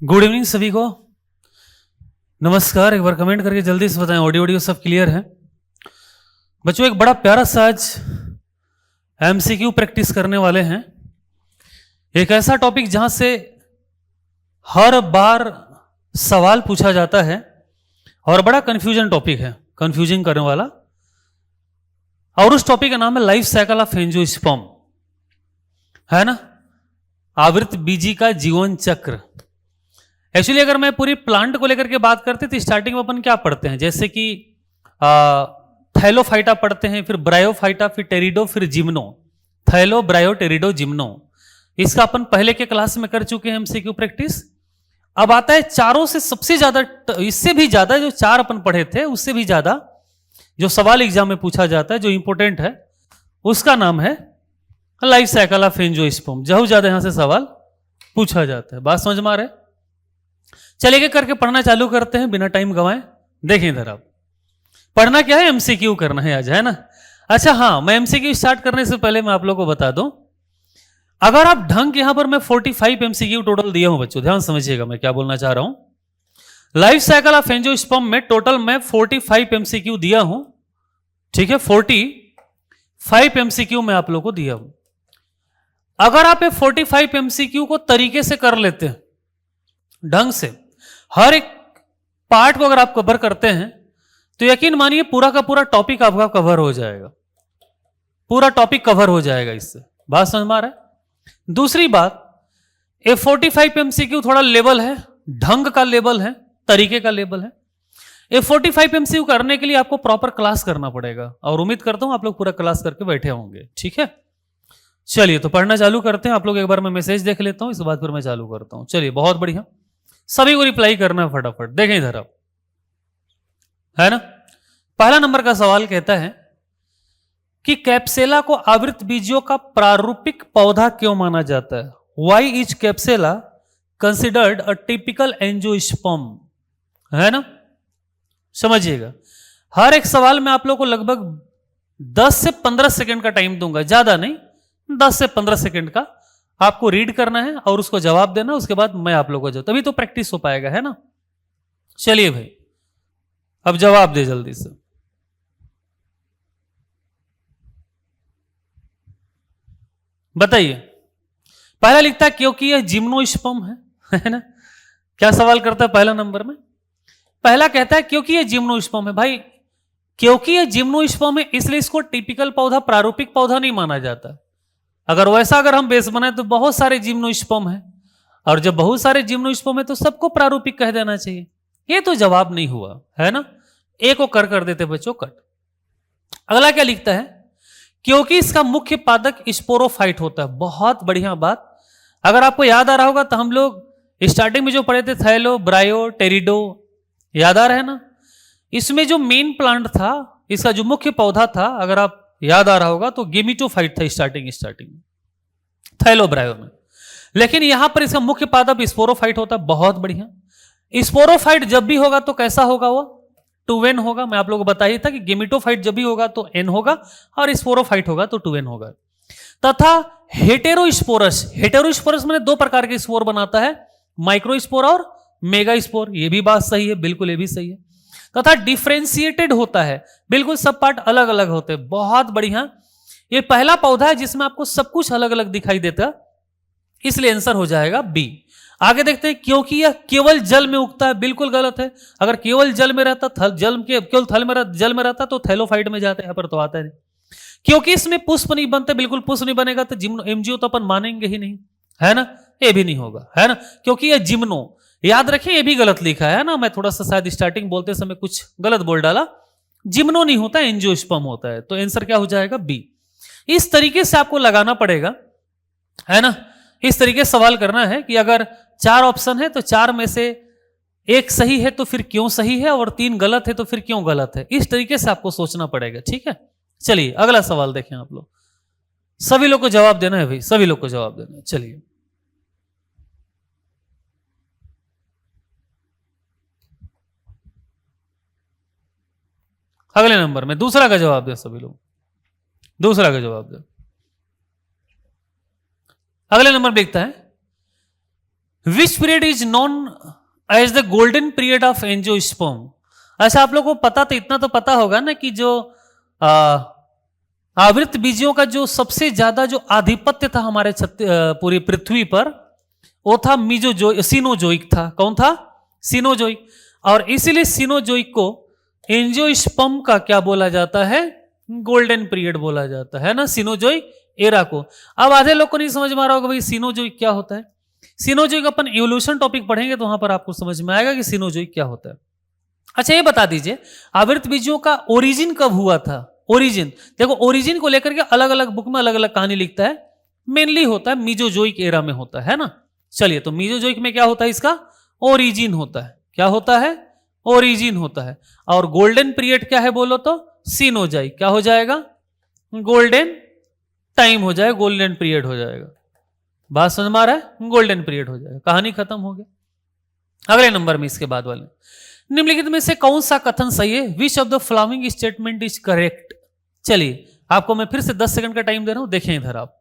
Good evening सभी को। नमस्कार। एक बार कमेंट करके जल्दी से बताएं ऑडियो सब क्लियर है। बच्चों एक बड़ा प्यारा सा आज एमसीक्यू प्रैक्टिस करने वाले हैं। एक ऐसा टॉपिक जहां से हर बार सवाल पूछा जाता है और बड़ा कंफ्यूजन टॉपिक है, कंफ्यूजिंग करने वाला। और उस टॉपिक का नाम है लाइफ साइकिल ऑफ एंजियोस्पर्म, है ना, आवृत बीजी का जीवन चक्र। एक्चुअली अगर मैं पूरी प्लांट को लेकर के बात करते तो स्टार्टिंग में अपन क्या पढ़ते हैं, जैसे कि थैलोफाइटा पढ़ते हैं, फिर ब्रायोफाइटा, फिर टेरिडो, फिर जिम्नो। थैलो, ब्रायो, टेरिडो, जिम्नो। इसका अपन पहले के क्लास में कर चुके हैं एमसीक्यू प्रैक्टिस। अब आता है चारों से सबसे ज्यादा, इससे भी ज्यादा जो चार अपन पढ़े थे उससे भी ज्यादा जो सवाल एग्जाम में पूछा जाता है, जो इंपॉर्टेंट है, उसका नाम है लाइफ साइकिल ऑफ एंजियोस्पर्म। बहुत ज्यादा यहां से सवाल पूछा जाता है। बात समझ में आ रहा है? चलिए करके पढ़ना चालू करते हैं बिना टाइम गवाएं। देखें इधर, आप पढ़ना क्या है, एमसीक्यू करना है आज, है ना। अच्छा हाँ, मैं एमसीक्यू स्टार्ट करने से पहले मैं आप लोगों को बता दूं, अगर आप ढंग, यहां पर मैं 45 एमसीक्यू टोटल दिया हूं बच्चों, ध्यान समझिएगा मैं क्या बोलना चाह रहा हूं। लाइफ साइकिल ऑफ एंजियोस्पर्म में टोटल मैं 45 एमसीक्यू दिया हूं, ठीक है। 45 एमसीक्यू मैं आप लोगों को दिया हूं। अगर आप ये 45 एमसीक्यू को तरीके से कर लेते हैं, ढंग से हर एक पार्ट को अगर आप कवर करते हैं, तो यकीन मानिए पूरा का पूरा टॉपिक आपका कवर हो जाएगा, पूरा टॉपिक कवर हो जाएगा इससे। बात समझ में आ रहा है? दूसरी बात, ये 45 एमसीक्यू थोड़ा लेवल है, ढंग का लेवल है, तरीके का लेवल है। ये 45 एमसीक्यू करने के लिए आपको प्रॉपर क्लास करना पड़ेगा, और उम्मीद करता हूं आप लोग पूरा क्लास करके बैठे होंगे, ठीक है। चलिए तो पढ़ना चालू करते हैं। आप लोग एक बार मैं मैसेज देख लेता हूं, इसके बाद फिर मैं चालू करता हूं। चलिए, बहुत बढ़िया, सभी को रिप्लाई करना है फटाफट। देखें इधर आप, है ना। पहला नंबर का सवाल कहता है कि कैप्सेला को आवृत बीजों का प्रारूपिक पौधा क्यों माना जाता है? Why is capsella considered a typical angiosperm, है ना। समझिएगा, हर एक सवाल में आप लोग को लगभग 10 से 15 सेकंड का टाइम दूंगा, ज्यादा नहीं, 10 से 15 सेकंड का आपको रीड करना है और उसको जवाब देना। उसके बाद मैं आप लोगों को, तभी तो प्रैक्टिस हो पाएगा, है ना। चलिए भाई, अब जवाब दे जल्दी से। बताइए। पहला लिखता है क्योंकि यह जिम्नोस्पर्म है ना। क्या सवाल करता है पहला नंबर में? पहला कहता है क्योंकि यह जिम्नोस्पर्म है। भाई क्योंकि यह जिम्नोस्पर्म है इसलिए इसको टिपिकल पौधा, प्रारूपिक पौधा नहीं माना जाता। अगर वैसा अगर हम बेस बनाए तो बहुत सारे जिम्नोस्पर्म है, और जब बहुत सारे जिम्नोस्पर्म है तो सबको प्रारूपिक कह देना चाहिए। ये तो जवाब नहीं हुआ, है ना। एक को कर देते बच्चों कट। अगला क्या लिखता है? क्योंकि इसका मुख्य पादक स्पोरोफाइट होता है। बहुत बढ़िया बात। अगर आपको याद आ रहा होगा तो हम लोग स्टार्टिंग में जो पढ़े थे, थैलो, ब्रायो, टेरिडो, याद आ रहा है ना। इसमें जो मेन प्लांट था, इसका जो मुख्य पौधा था, अगर आप याद आ रहा होगा तो गेमिटोफाइट था स्टार्टिंग में, थैलो ब्रायो में। लेकिन यहां पर इसका मुख्य पादप स्पोरोफाइट होता है। बहुत बढ़िया। स्पोरोफाइट जब भी होगा तो कैसा होगा? वो 2n होगा। मैं आप लोगों को बताया था कि गेमिटोफाइट जब भी होगा तो n होगा, और स्पोरोफाइट होगा तो 2n होगा। तथा हेटेरोस्पोरस, हेटेरोस्पोरस में 2 प्रकार के स्पोर बनाता है, माइक्रोस्पोर और मेगास्पोर। ये भी बात सही है, बिल्कुल ये भी सही है। तथा डिफ्रेंशिएटेड होता है, बिल्कुल सब पार्ट अलग अलग होते हैं। बहुत बढ़िया। ये पहला पौधा है जिसमें आपको सब कुछ अलग अलग दिखाई देता है, इसलिए आंसर हो जाएगा बी। आगे देखते हैं, क्योंकि यह केवल जल में उगता है। बिल्कुल गलत है। अगर केवल जल में रहता, केवल जल में रहता तो थैलोफाइट में जाता है, पर तो आता है नहीं। क्योंकि इसमें पुष्प नहीं बनते, बिल्कुल पुष्प नहीं बनेगा तो एमजीओ तो अपन मानेंगे ही नहीं, है ना। ये भी नहीं होगा, है ना। क्योंकि यह जिम्नो, याद रखें ये भी गलत लिखा है ना। मैं थोड़ा सा शायद स्टार्टिंग बोलते समय कुछ गलत बोल डाला। जिम्नो नहीं होता, एंजियोस्पर्म होता है। तो आंसर क्या हो जाएगा? बी। इस तरीके से आपको लगाना पड़ेगा, है ना। इस तरीके से सवाल करना है कि अगर 4 ऑप्शन है तो 4 में से 1 सही है तो फिर क्यों सही है, और 3 गलत है तो फिर क्यों गलत है। इस तरीके से आपको सोचना पड़ेगा, ठीक है। चलिए अगला सवाल देखें आप लोग। सभी लोग को जवाब देना है भाई, सभी लोग को जवाब देना है। चलिए, अगले नंबर में दूसरा का जवाब दे सभी लोग, दूसरा का जवाब दे। अगले नंबर में लिखता है which period is known as the golden period of angiosperm. अच्छा, आप लोगों को पता तो इतना तो पता होगा ना कि जो आवृत बीजियों का जो सबसे ज्यादा जो आधिपत्य था हमारे पूरी पृथ्वी पर, वो था सिनोजोइक था। कौन था? सिनोजोइक। और इसीलिए सिनोजोइक को एंजियोस्पर्म का क्या बोला जाता है? गोल्डन पीरियड बोला जाता है ना, सिनोजोइक एरा को। अब आधे लोग को नहीं समझ में आ रहा होगा भाई सिनोजोइक क्या होता है। सिनोजोइक अपन इवोल्यूशन टॉपिक पढ़ेंगे तो वहां पर आपको समझ में आएगा कि सिनोजोइक क्या होता है। अच्छा, ये बता दीजिए आवृत बीजों का ओरिजिन कब हुआ था? ओरिजिन देखो, ओरिजिन को लेकर के अलग अलग बुक में अलग अलग कहानी लिखता है। मेनली होता है मीजोजोइक एरा में होता है ना। चलिए, तो मीजोजोइक में क्या होता है? इसका ओरिजिन होता है। क्या होता है? ओरिजिन होता है। और गोल्डन पीरियड क्या है बोलो तो? सिनोजोइक। क्या हो जाएगा? गोल्डन टाइम हो जाएगा, गोल्डन पीरियड हो जाएगा। बात समझ में आ रहा है? गोल्डन पीरियड हो जाएगा, कहानी खत्म हो गया। अगले नंबर में इसके बाद वाले, निम्नलिखित में से कौन सा कथन सही है? Which of the following statement is correct? चलिए, आपको मैं फिर से 10 सेकंड का टाइम दे रहा हूं, देखें इधर आप।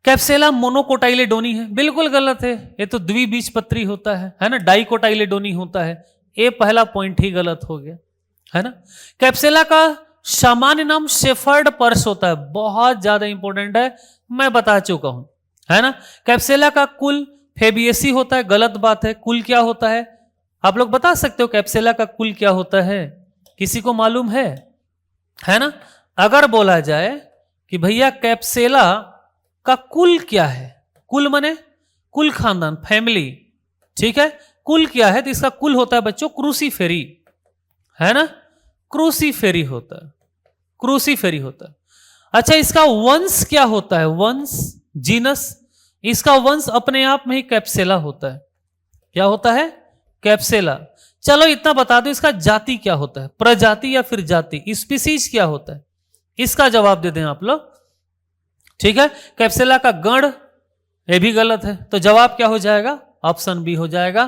कैप्सेला मोनोकोटाइलेडोनी है, बिल्कुल गलत है। ये तो द्विबीजपत्री होता है ना। डाइकोटाइलेडोनी होता है। ये पहला पॉइंट ही गलत हो गया, है ना। कैप्सेला का सामान्य नाम शेफर्ड पर्स होता है, बहुत ज्यादा इंपॉर्टेंट है, मैं बता चुका हूं, है ना। कैप्सेला का कुल फेबियसी होता है, गलत बात है। कुल क्या होता है? आप लोग बता सकते हो कैप्सेला का कुल क्या होता है? किसी को मालूम है ना। अगर बोला जाए कि भैया कैप्सेला का कुल क्या है, कुल माने कुल खानदान, फैमिली, ठीक है। कुल क्या है? तो इसका कुल होता है बच्चों क्रूसीफेरी, है ना। क्रूसीफेरी होता है, क्रूसीफेरी होता है। अच्छा, इसका वंश क्या होता है? वंश, जीनस। इसका वंश अपने आप में ही कैप्सेला होता है। क्या होता है? कैप्सेला। चलो इतना बता दो, इसका जाति क्या होता है? प्रजाति या फिर जाति, स्पीसीज क्या होता है? इसका जवाब दे दें आप लोग, ठीक है। कैप्सेला का गण, ये भी गलत है। तो जवाब क्या हो जाएगा? ऑप्शन बी हो जाएगा।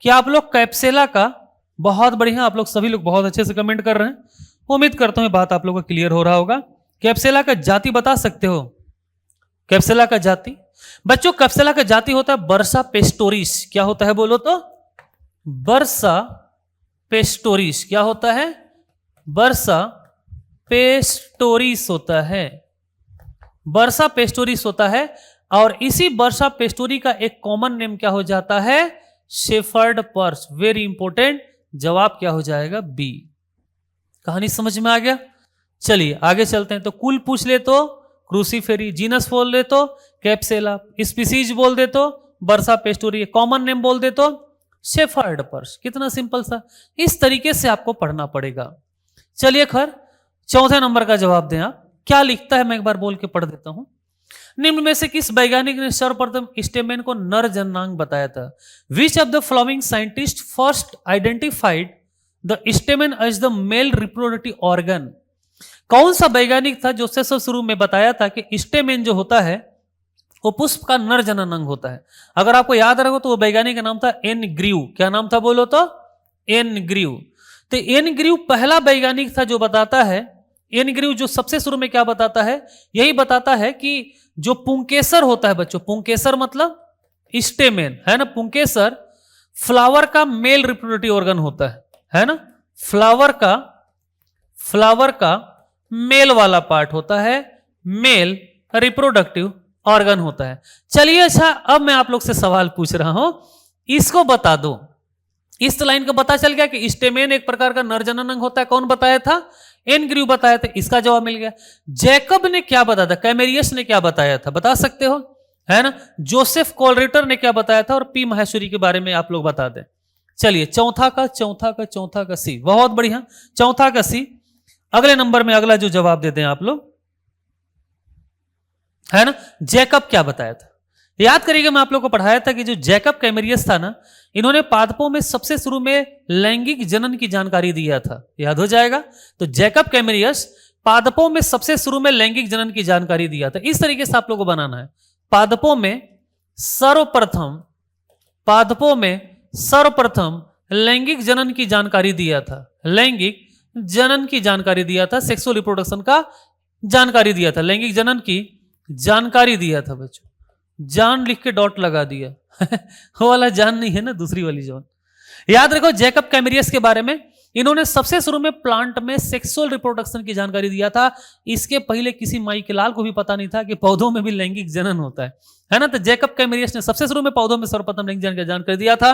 कि आप लोग कैप्सेला का, बहुत बढ़िया, आप लोग सभी लोग बहुत अच्छे से कमेंट कर रहे हैं। उम्मीद करता हूं बात आप लोगों को क्लियर हो रहा होगा। कैप्सेला का जाति बता सकते हो? कैप्सेला का जाति बच्चों, कैप्सेला का जाति होता है बर्सा पेस्टोरिस। क्या होता है बोलो तो? बर्सा पेस्टोरिस। क्या होता है? बर्सा पेस्टोरिस होता है। बर्सा पेस्टोरिस होता है। और इसी बर्सा पेस्टोरी का एक कॉमन नेम क्या हो जाता है? Shepherd purse. वेरी इंपॉर्टेंट, जवाब क्या हो जाएगा? बी। कहानी समझ में आ गया? चलिए आगे चलते हैं। तो कुल पूछ ले तो क्रूसीफेरी, जीनस बोल दे तो कैप्सेला, स्पीसीज बोल दे तो बर्सा पेस्टोरी, कॉमन नेम बोल दे तो शेफर्ड पर्स। कितना सिंपल सा, इस तरीके से आपको पढ़ना पड़ेगा। चलिए खैर, चौथे नंबर का जवाब दें आप। क्या लिखता है मैं एक बार बोल के पढ़ देता हूं। निम्न में से किस वैज्ञानिक ने सर्वप्रथम स्टेमेन को नर जननांग बताया था? Which of the following scientist first identified the stamen as the male reproductive organ? कौन सा वैज्ञानिक था जो सबसे शुरू में बताया था कि स्टेमेन जो होता है वो पुष्प का नर जननांग होता है? अगर आपको याद रखो तो वो वैज्ञानिक का नाम था एन ग्रीव। क्या नाम था बोलो तो? N Grew. तो एन ग्रीव पहला वैज्ञानिक था जो बताता है। एन ग्रीव जो सबसे शुरू में क्या बताता है? यही बताता है कि जो पुंकेसर होता है बच्चों, पुंकेसर मतलब स्टेमेन, है ना। पुंकेसर फ्लावर का मेल रिप्रोडक्टिव ऑर्गन होता है ना। फ्लावर का मेल वाला पार्ट होता है, मेल रिप्रोडक्टिव ऑर्गन होता है। चलिए अच्छा, अब मैं आप लोग से सवाल पूछ रहा हूं, इसको बता दो। इस लाइन का पता चल गया कि स्टेमेन एक प्रकार का नर जननांग होता है। कौन बताया था? एन ग्रीव बताया था। इसका जवाब मिल गया। जैकब ने क्या बताया था? कैमेरियस ने क्या बताया था? बता सकते हो, है ना। जोसेफ कोलरेटर ने क्या बताया था? और पी माहेश्वरी के बारे में आप लोग बता दें। चलिए, चौथा का सी। बहुत बढ़िया, चौथा का सी। अगले नंबर में अगला जो जवाब देते हैं आप लोग, है ना। जैकब क्या बताया था? याद करिएगा, मैं आप लोग को पढ़ाया था कि जो जैकब कैमेरियस था ना, इन्होंने पादपों में सबसे शुरू में लैंगिक जनन की जानकारी दिया था। याद हो जाएगा। तो जैकब कैमेरियस पादपों में सबसे शुरू में लैंगिक जनन की जानकारी दिया था। इस तरीके से आप लोगों को बनाना है। पादपों में सर्वप्रथम लैंगिक जनन की जानकारी दिया था। लैंगिक जनन की जानकारी दिया था, सेक्सुअल रिप्रोडक्शन का जानकारी दिया था, लैंगिक जनन की जानकारी दिया था बच्चों। जान लिख के डॉट लगा दिया वो वाला जान नहीं है ना, दूसरी वाली जॉन। याद रखो जैकब कैमेरियस के बारे में, इन्होंने सबसे शुरू में प्लांट में सेक्सुअल रिप्रोडक्शन की जानकारी दिया था। इसके पहले किसी माई के लाल को भी पता नहीं था कि पौधों में भी लैंगिक जनन होता है ना। तो जैकब कैमेरियस ने सबसे शुरू में पौधों में सर्वप्रथम लैंगिक जनन की जानकारी दिया था।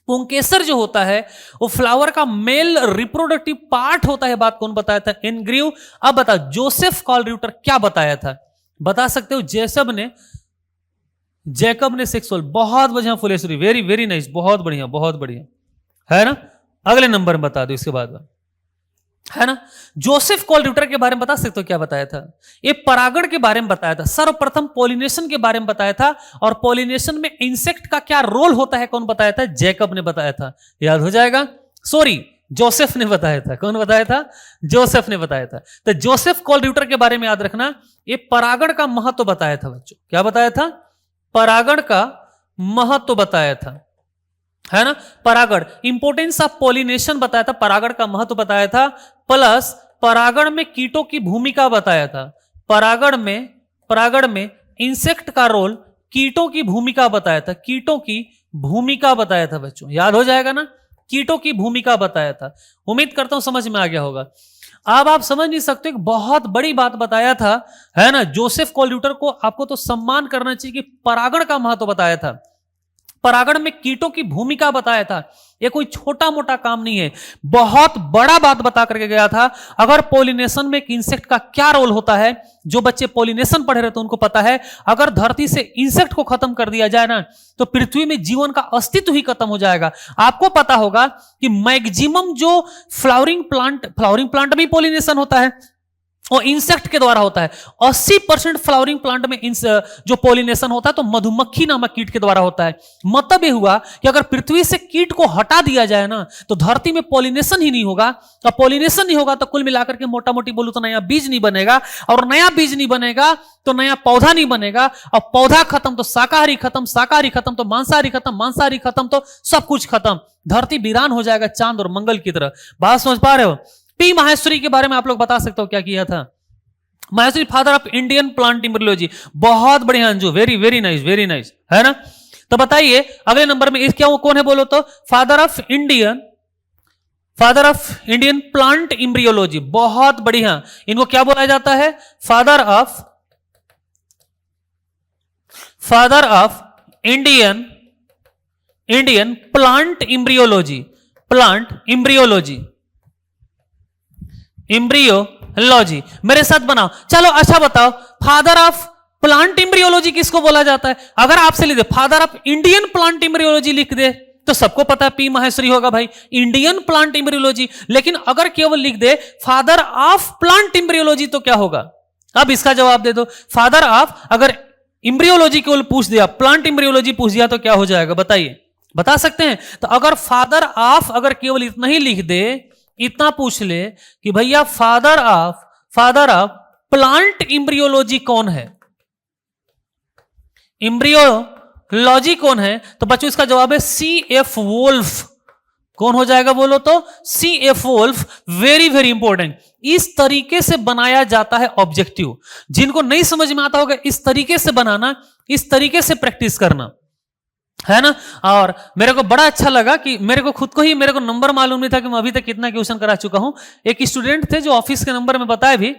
पुंकेसर जो होता है वो फ्लावर का मेल रिप्रोडक्टिव पार्ट होता है, बात कौन बताया था? एनग्रीव। अब बता जोसेफ कॉल रियूटर क्या बताया था, बता सकते हो? जैकब ने सेक्सुअल, बहुत बढ़िया फुलेश्वरी, वेरी वेरी नाइस, बहुत बढ़िया बहुत बढ़िया, है ना। अगले नंबर में बता दो इसके बाद, है ना। जोसेफ कॉल रियूटर के बारे में बता सकते हो क्या बताया था? ये परागण के बारे में बताया था, सर्वप्रथम पॉलिनेशन के बारे में बताया था, और पॉलिनेशन में इंसेक्ट का क्या रोल होता है कौन बताया था? जैकब ने बताया था। याद हो जाएगा, सॉरी जोसेफ ने बताया था। कौन बताया था? जोसेफ ने बताया था। तो जोसेफ कॉल रियूटर के बारे में याद रखना, ये परागण का महत्व बताया था बच्चों। क्या बताया था? परागण का महत्व बताया था, है ना। परागण, इंपोर्टेंस ऑफ पॉलिनेशन बताया था, परागण का महत्व बताया था, प्लस परागण में कीटों की भूमिका बताया था। परागण में इंसेक्ट का रोल, कीटों की भूमिका बताया था, कीटों की भूमिका बताया था बच्चों। याद हो जाएगा ना, कीटों की भूमिका बताया था। उम्मीद करता हूं समझ में आ गया होगा। अब आप समझ नहीं सकते, एक बहुत बड़ी बात बताया था, है ना। जोसेफ कॉल रियूटर को आपको तो सम्मान करना चाहिए कि परागण का महत्व बताया था, परागण में कीटों की भूमिका बताया था। ये कोई छोटा मोटा काम नहीं है, बहुत बड़ा बात बता करके गया था। अगर पॉलिनेशन में एक इंसेक्ट का क्या रोल होता है, जो बच्चे पॉलिनेशन पढ़े रहते हैं उनको पता है। अगर धरती से इंसेक्ट को खत्म कर दिया जाए ना, तो पृथ्वी में जीवन का अस्तित्व ही खत्म हो जाएगा। आपको पता होगा कि मैक्सिमम जो फ्लावरिंग प्लांट में पॉलिनेशन होता है और इंसेक्ट के द्वारा होता है। 80% फ्लावरिंग प्लांट में जो पॉलिनेशन होता है तो मधुमक्खी नामक कीट के द्वारा होता है। मतलब यह हुआ कि अगर पृथ्वी से कीट को हटा दिया जाए ना, तो धरती में पॉलिनेशन ही नहीं होगा। और पॉलिनेशन नहीं होगा तो कुल मिलाकर के मोटा मोटी बोलूं तो नया बीज नहीं बनेगा, और नया बीज नहीं बनेगा तो नया पौधा नहीं बनेगा, और पौधा खत्म तो शाकाहारी खत्म, शाकाहारी खत्म तो मांसाहारी खत्म, मांसाहारी खत्म तो सब कुछ खत्म। धरती वीरान हो जाएगा चांद और मंगल की तरह। बात समझ पा रहे हो? पी माहेश्वरी के बारे में आप लोग बता सकते हो क्या किया था? Maheshwari father of Indian plant embryology, बहुत बढ़िया Anju, very very nice, very nice, है ना। तो बताइए अगले नंबर में क्या वो कौन है बोलो तो? Father of Indian plant embryology, बहुत बढ़िया। इनको क्या बोला जाता है? Father of Indian plant embryology. मेरे साथ बनाओ, चलो। अच्छा बताओ, फादर ऑफ प्लांट एम्ब्रियोलॉजी किसको बोला जाता है? अगर आपसे लिख दे father of Indian plant embryology लिख दे तो सबको पता है पी माहेश्वरी होगा भाई, इंडियन प्लांट एम्ब्रियोलॉजी। लेकिन अगर केवल लिख दे फादर ऑफ प्लांट एम्ब्रियोलॉजी तो क्या होगा? अब इसका जवाब दे दो। फादर ऑफ, अगर एम्ब्रियोलॉजी केवल पूछ दिया, प्लांट एम्ब्रियोलॉजी पूछ दिया तो क्या हो जाएगा? बताइए, बता सकते हैं? तो अगर फादर ऑफ अगर केवल इतना ही लिख दे, इतना पूछ ले कि भैया फादर ऑफ प्लांट एम्ब्रियोलॉजी कौन है, एम्ब्रियोलॉजी कौन है, तो बच्चों इसका जवाब है C.F. वोल्फ। कौन हो जाएगा बोलो तो? C.F. Wolff. Very very important. इस तरीके से बनाया जाता है ऑब्जेक्टिव। जिनको नहीं समझ में आता होगा, इस तरीके से बनाना, इस तरीके से प्रैक्टिस करना, है ना। और मेरे को बड़ा अच्छा लगा कि मेरे को खुद को ही मेरे को नंबर मालूम नहीं था कि मैं अभी तक कितना ट्यूशन करा चुका हूं। एक स्टूडेंट थे जो ऑफिस के नंबर में बताए भी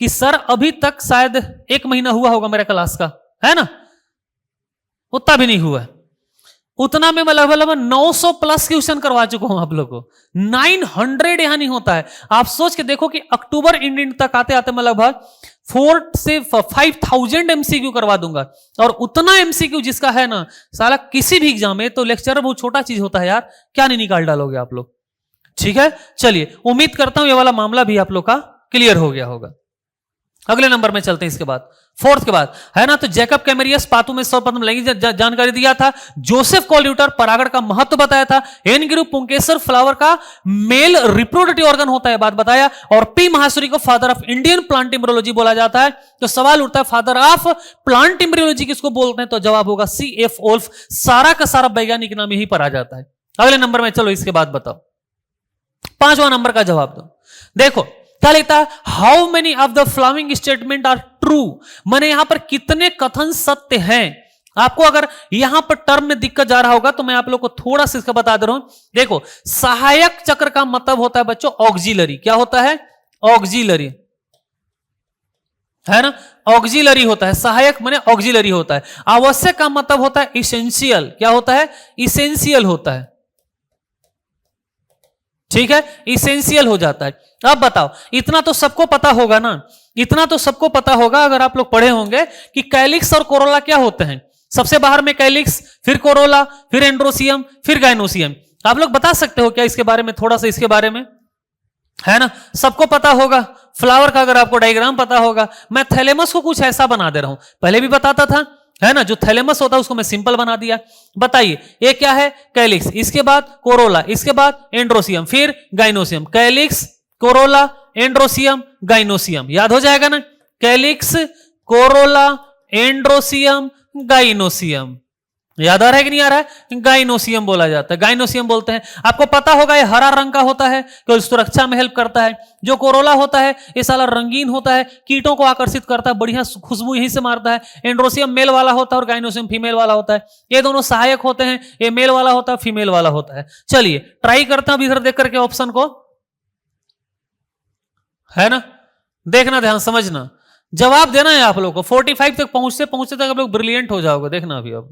कि सर अभी तक शायद 1 महीना हुआ होगा मेरा क्लास का, है ना, उतना भी नहीं हुआ। उतना में मैं लगभग 900 प्लस ट्यूशन करवा चुका हूं आप लोग को। 900 यहां नहीं होता है। आप सोच के देखो कि अक्टूबर एंडिंग तक आते आते मैं लगभग 4 से 5000 एमसीक्यू करवा दूंगा। और उतना एमसीक्यू जिसका है ना, साला किसी भी एग्जाम में तो लेक्चर बहुत छोटा चीज होता है यार, क्या नहीं निकाल डालोगे आप लोग। ठीक है, चलिए उम्मीद करता हूं ये वाला मामला भी आप लोग का क्लियर हो गया होगा। अगले नंबर में चलते हैं इसके बाद, 4th के बाद, है ना। तो जैकब कैमेरियस पातू में सर्वप्रथम लैंगिक जानकारी दिया था। जोसेफ कॉल रियूटर परागण का महत्व बताया था। एनग्रीव पुंकेसर फ्लावर का मेल रिप्रोडक्टिव ऑर्गन होता है, बात बताया। और पी माहेश्वरी को father of Indian plant embryology बोला जाता है। तो सवाल उठता है फादर ऑफ प्लांट एम्ब्रियोलॉजी किसको बोलते हैं? तो जवाब होगा C.F. वोल्फ। सारा का सारा वैज्ञानिक नाम यही पढ़ा जाता है। अगले नंबर में चलो इसके बाद बताओ, 5वां नंबर का जवाब दो। देखो क्या लिखता है, how many of the following statement are true, माने यहां पर कितने कथन सत्य हैं। आपको अगर यहां पर टर्म में दिक्कत जा रहा होगा तो मैं आप लोग को थोड़ा सा इसका बता दे रहा हूं। देखो, सहायक चक्र का मतलब होता है बच्चों ऑक्सिलरी। क्या होता है, ऑक्सिलरी, है ना, ऑक्सिलरी होता है। सहायक माने ऑक्सिलरी होता है। आवश्यक का मतलब होता है इसेंशियल। क्या होता है, इसेंशियल होता है, ठीक है, इसेंशियल हो जाता है। अब बताओ, इतना तो सबको पता होगा ना, इतना तो सबको पता होगा अगर आप लोग पढ़े होंगे कि कैलिक्स और कोरोला क्या होते हैं। सबसे बाहर में कैलिक्स, फिर कोरोला, फिर एंड्रोसियम, फिर गाइनोसियम। आप लोग बता सकते हो क्या इसके बारे में, थोड़ा सा इसके बारे में, है ना, सबको पता होगा। फ्लावर का अगर आपको डायग्राम पता होगा, मैं थैलेमस को कुछ ऐसा बना दे रहा हूं, पहले भी बताता था, है ना, जो थैलेमस होता है उसको मैं सिंपल बना दिया। बताइए ये क्या है, कैलिक्स, इसके बाद कोरोला, इसके बाद एंड्रोसियम, फिर gynoecium. Calyx, corolla, androecium, gynoecium, याद हो जाएगा ना, कैलिक्स, कोरोला, एंड्रोसियम, गाइनोसियम। याद आ रहा है कि नहीं आ रहा है, गाइनोसियम बोला जाता है, गाइनोसियम बोलते हैं। आपको पता होगा ये हरा रंग का होता है, तो सुरक्षा में हेल्प करता है। जो कोरोला होता है ये साला रंगीन होता है, कीटों को आकर्षित करता है, बढ़िया खुशबू यहीं से मारता है। एंड्रोसियम मेल वाला होता है और गाइनोसियम फीमेल वाला होता है। ये दोनों सहायक होते हैं, ये मेल वाला होता है, फीमेल वाला होता है। चलिए ट्राई करते हैं अब इधर देख करके ऑप्शन को, है ना, देखना, ध्यान समझना, जवाब देना है आप लोग को। 45 तक पहुंचते पहुंचते तक आप लोग ब्रिलियंट हो जाओगे, देखना अभी आप।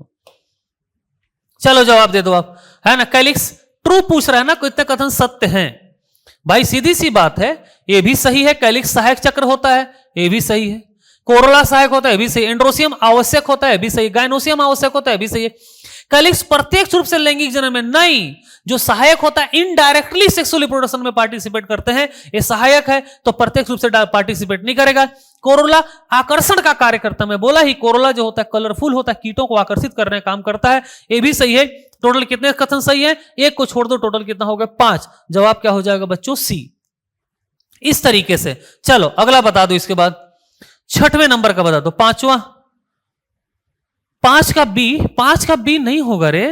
चलो जवाब दे दो आप, है ना। कैलिक्स ट्रू पूछ रहा है ना, कितने कथन सत्य हैं। भाई सीधी सी बात है, ये भी सही है, कैलिक्स सहायक चक्र होता है, ये भी सही है। कोरोला सहायक होता है, भी सही। एंड्रोसियम आवश्यक होता है, भी सही। गाइनोसियम आवश्यक होता है, भी सही है। कैलिक्स प्रत्यक्ष रूप से लैंगिक जनन में नहीं, जो सहायक होता है इनडायरेक्टली सेक्सुअल रिप्रोडक्शन में पार्टिसिपेट करते हैं, ये सहायक है तो प्रत्यक्ष रूप से पार्टिसिपेट नहीं करेगा। कोरोला आकर्षण का कार्य करता है, मैं बोला ही, कोरोला जो होता है कलरफुल होता है, कीटों को आकर्षित करने का काम करता है, ये भी सही है। टोटल कितने कथन सही है, एक को छोड़ दो, टोटल कितना हो गया, 5। जवाब क्या हो जाएगा बच्चों, सी। इस तरीके से चलो अगला बता दो, इसके बाद 6वें नंबर का बता दो, 5वां। 5 का बी नहीं होगा रे,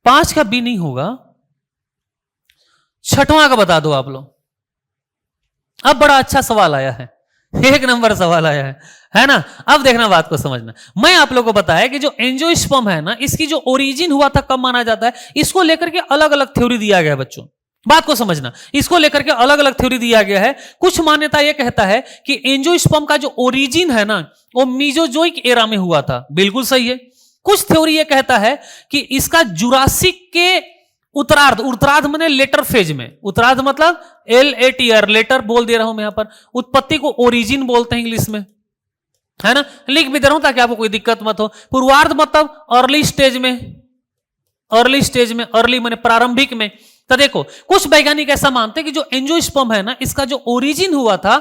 5 का बी नहीं होगा, 6वां का बता दो आप लोग। अब बड़ा अच्छा सवाल आया है, 1 नंबर सवाल आया है ना। अब देखना, बात को समझना। मैं आप लोगों को बताया कि जो एंजियोस्पर्म है ना, इसकी जो ओरिजिन हुआ था, कब माना जाता है, इसको लेकर के अलग अलग थ्योरी दिया गया है बच्चों। बात को समझना, इसको लेकर के अलग अलग थ्योरी दिया गया है। कुछ मान्यता यह कहता है कि एंजियोस्पर्म का जो ओरिजिन है ना, वो मीजोजोइक एरा में हुआ था, बिल्कुल सही है। कुछ थ्योरी यह कहता है कि इसका जुरासिक के उत्तरार्ध माने लेटर फेज में, उत्तरार्ध मतलब LATR, लेटर बोल दे रहा हूं मैं यहां पर, उत्पत्ति को ओरिजिन बोलते हैं इंग्लिश में, है ना, लिख भी दे रहा हूं ताकि आपको कोई दिक्कत मत हो। पूर्वार्ध मतलब अर्ली स्टेज में, अर्ली माने प्रारंभिक में। तो देखो, कुछ वैज्ञानिक ऐसा मानते हैं कि जो एंजियोस्पर्म है ना, इसका जो ओरिजिन हुआ था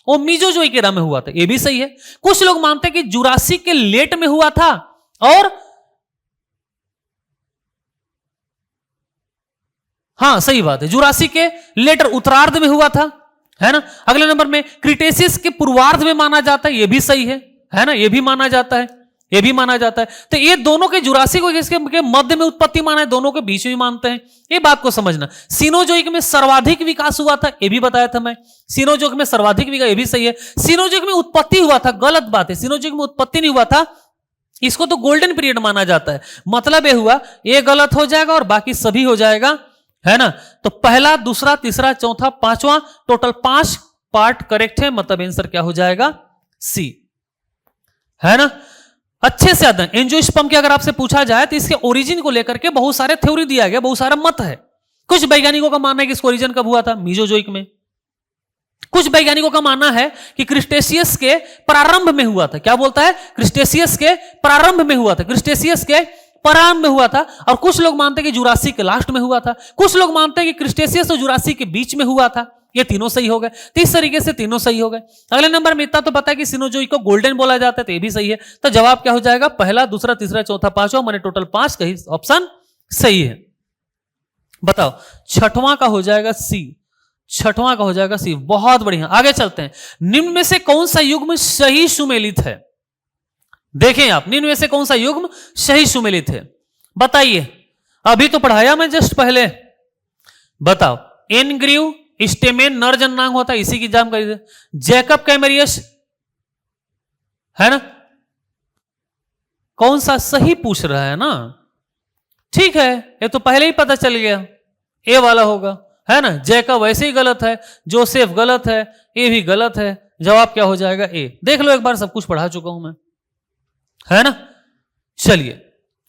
वो मीजोजोइक एरा में हुआ था, ये भी सही है। कुछ लोग मानते हैं कि जुरासिक के लेट में हुआ था, और हाँ सही बात है, जुरासिक के लेटर उत्तरार्ध में हुआ था, है ना। अगले नंबर में क्रिटेशियस के पूर्वार्ध में माना जाता है, ये भी सही है ना, ये भी माना जाता है, ये भी माना जाता है। तो ये दोनों के जुरासिक और इसके मध्य में उत्पत्ति माना है, दोनों के बीच में मानते हैं, ये बात को समझना। सीनोजोइक में सर्वाधिक विकास हुआ था, ये भी बताया था मैं। सीनोजोइक में सर्वाधिक विकास, ये भी सही है। सीनोजोइक में उत्पत्ति हुआ था, गलत बात है, सीनोजोइक में उत्पत्ति नहीं हुआ था, इसको तो गोल्डन पीरियड माना जाता है। मतलब ये हुआ, ये गलत हो जाएगा और बाकी सभी हो जाएगा, है ना। तो पहला, दूसरा, तीसरा, चौथा, 5वां, टोटल 5 पार्ट करेक्ट है, मतलब आंसर क्या हो जाएगा, सी, है ना। अच्छे से अध्ययन। एंजियोस्पर्म की अगर आपसे पूछा जाए तो इसके ओरिजिन को लेकर के बहुत सारे थ्योरी दिया गया, बहुत सारा मत है। कुछ वैज्ञानिकों का मानना है कि इसका ओरिजिन कब हुआ था, मीजोजोइक में। कुछ वैज्ञानिकों का मानना है कि क्रिस्टेशियस के प्रारंभ में हुआ था। क्या बोलता है, क्रिस्टेशियस के प्रारंभ में हुआ था, क्रिस्टेशियस के प्रारंभ में हुआ था। और कुछ लोग मानते हैं कि जुरासिक के लास्ट में हुआ था। कुछ लोग मानते हैं कि क्रिस्टेशियस और जुरासिक के बीच में हुआ था। ये तीनों सही हो गए, तो इस तरीके से तीनों सही हो गए। अगले नंबर में इतना तो पता है कि सीनोजोइक को गोल्डन बोला जाता है, तो ये भी सही है। तो जवाब क्या हो जाएगा, पहला, दूसरा, तीसरा, चौथा, 5वां, माने टोटल 5 का ही ऑप्शन सही है। बताओ, 6वां का हो जाएगा सी, 6वां का हो जाएगा सी। बहुत बढ़िया, आगे चलते हैं। निम्न में से कौन सा युग्म सही सुमेलित है, देखें आप, निम्न में से कौन सा युग्म सही सुमेलित है, बताइए। अभी तो पढ़ाया मैं जस्ट पहले, बताओ। एनग्रीव, स्टेमेन नर जननांग होता है, इसी की जानकारी। जैकब कैमेरियस है ना, कौन सा सही पूछ रहा है ना, ठीक है, ये तो पहले ही पता चल गया, ए वाला होगा, है ना। जैकब वैसे ही गलत है, जोसेफ गलत है, ए भी गलत है, जवाब क्या हो जाएगा ए। देख लो एक बार, सब कुछ पढ़ा चुका हूं मैं, है ना। चलिए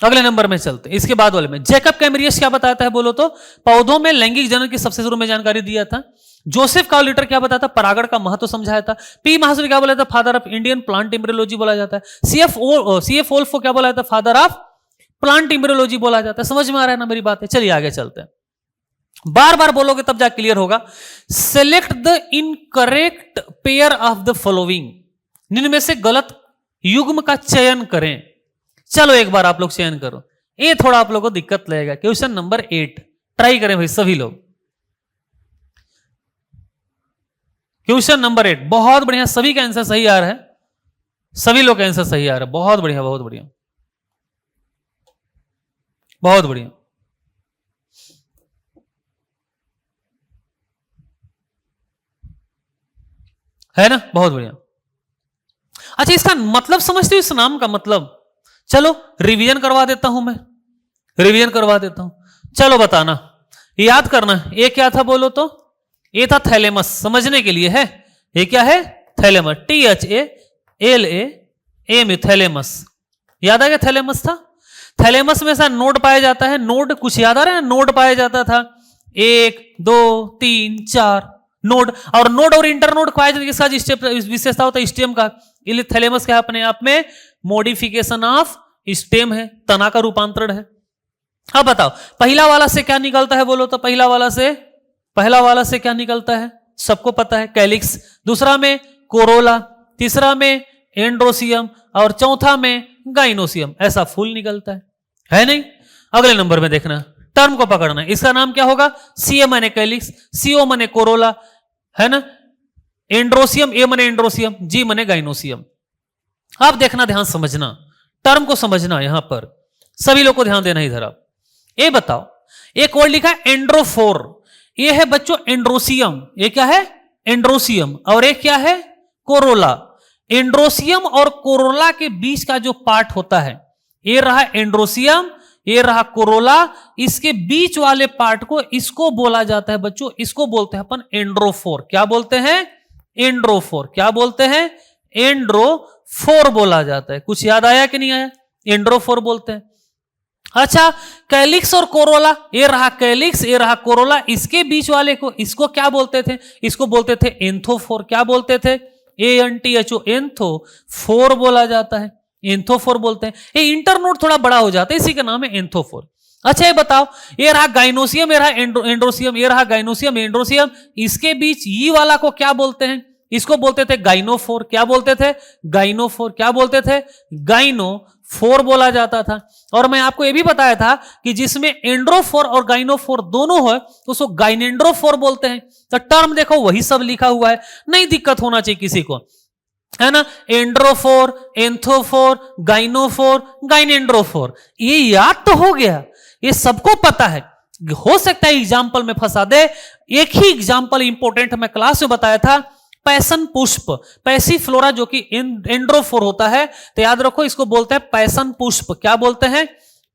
अगले नंबर में चलते हैं, इसके बाद वाले में। जैकब कैमरियस क्या बताता है बोलो तो, पौधों में लैंगिक जनन की सबसे शुरू में जानकारी दिया था। जोसेफ काउलिटर क्या बताता, परागण का महत्व समझाया था। पी महासुरी क्या बोला था, father of Indian plant embryology बोला जाता है। सीएफ वोल्फ को क्या बोला जाता है, फादर ऑफ प्लांट एम्ब्रियोलॉजी बोला जाता है। समझ में आ रहा है ना मेरी बात है। चलिए आगे चलते हैं, बार बार बोलोगे तब जाके क्लियर होगा। Select the incorrect pair of the following, निम्न में से गलत युग्म का चयन करें। चलो एक बार आप लोग चयन करो, ये थोड़ा आप लोगों को दिक्कत लगेगा। क्वेश्चन नंबर 8 ट्राई करें भाई सभी लोग। क्वेश्चन नंबर 8 बहुत बढ़िया, सभी का आंसर सही आ रहा है, सभी लोग का आंसर सही आ रहा है, बहुत बढ़िया बहुत बढ़िया बहुत बढ़िया। है ना, बहुत बढ़िया। अच्छा इसका मतलब समझते हो, इस नाम का मतलब? चलो रिवीजन करवा देता हूं मैं, रिवीजन करवा देता हूं। चलो बताना, याद करना, ये क्या था बोलो तो, ये था थैलेमस, समझने के लिए है। ये क्या है, थैलेमस, THALAM, थैलेमस। याद आ गया, थैलेमस था। थैलेमस में सा नोड पाया जाता है, नोड कुछ याद आ रहा है, नोड पाया जाता था 1 2 3 4 नोड, और नोड और इंटरनोड पाया जाता है। इसका विशेषता होता है स्टेम का। थैलेमस क्या अपने आप में मॉडिफिकेशन ऑफ स्टेम है, तना का रूपांतरण है। अब बताओ पहला वाला से क्या निकलता है बोलो तो, पहला वाला से क्या निकलता है, सबको पता है, कैलिक्स। दूसरा में कोरोला, तीसरा में एंड्रोसियम, और चौथा में गाइनोसियम। ऐसा फूल निकलता है नहीं। अगले नंबर में देखना, टर्म को पकड़ना है, इसका नाम क्या होगा, सी मने कैलिक्स, CO मने कोरोला, है ना, एंड्रोसियम, ए मने एंड्रोसियम, जी मने गाइनोसियम। आप देखना, ध्यान समझना, टर्म को समझना, यहां पर सभी लोग को ध्यान देना इधर। आप ये बताओ, एक वर्ड लिखा है एंड्रोफोर, ये है बच्चों एंड्रोसियम, ये क्या है एंड्रोसियम, और एक क्या है कोरोला। एंड्रोसियम और कोरोला के बीच का जो पार्ट होता है, ये रहा एंड्रोसियम, ये रहा कोरोला, इसके बीच वाले पार्ट को, इसको बोला जाता है बच्चों, इसको बोलते हैं अपन एंड्रोफोर। क्या बोलते हैं, एंड्रोफोर। क्या बोलते हैं, एंड्रोफोर बोला जाता है। कुछ याद आया कि नहीं आया, एंड्रोफोर बोलते हैं। अच्छा कैलिक्स और कोरोला, ये रहा कैलिक्स, ये रहा कोरोला, इसके बीच वाले को, इसको क्या बोलते थे, इसको बोलते थे एंथोफोर। क्या बोलते थे, ANTHO, एंथोफोर बोला जाता है, एंथोफोर बोलते हैं। ये इंटरनोड थोड़ा बड़ा हो जाता है, इसी का नाम है एंथोफोर। अच्छा ये बताओ, ये रहा गाइनोसियम, ये रहा एंड्रोसियम, ये रहा गाइनोसियम एंड्रोसियम, इसके बीच ये वाला को क्या बोलते हैं, इसको बोलते थे गाइनोफोर। क्या बोलते थे, गाइनोफोर। क्या बोलते थे, गाइनोफोर बोला जाता था। और मैं आपको यह भी बताया था कि जिसमें एंड्रोफोर और गाइनोफोर दोनों है तो उसको गाइनेंड्रोफोर बोलते हैं। तो टर्म देखो वही सब लिखा हुआ है, नहीं दिक्कत होना चाहिए किसी को, है ना। एंड्रोफोर, एंथोफोर, गाइनोफोर, गाइनेंड्रोफोर, ये याद तो हो गया, ये सबको पता है। हो सकता है एग्जाम्पल में फंसा दे। एक ही एग्जाम्पल इंपॉर्टेंट मैं क्लास में बताया था, पैसन पुष्प, पैसीफ्लोरा, जो कि एंड्रोफोर होता है, तो याद रखो इसको बोलते हैं पैसन पुष्प। क्या बोलते हैं,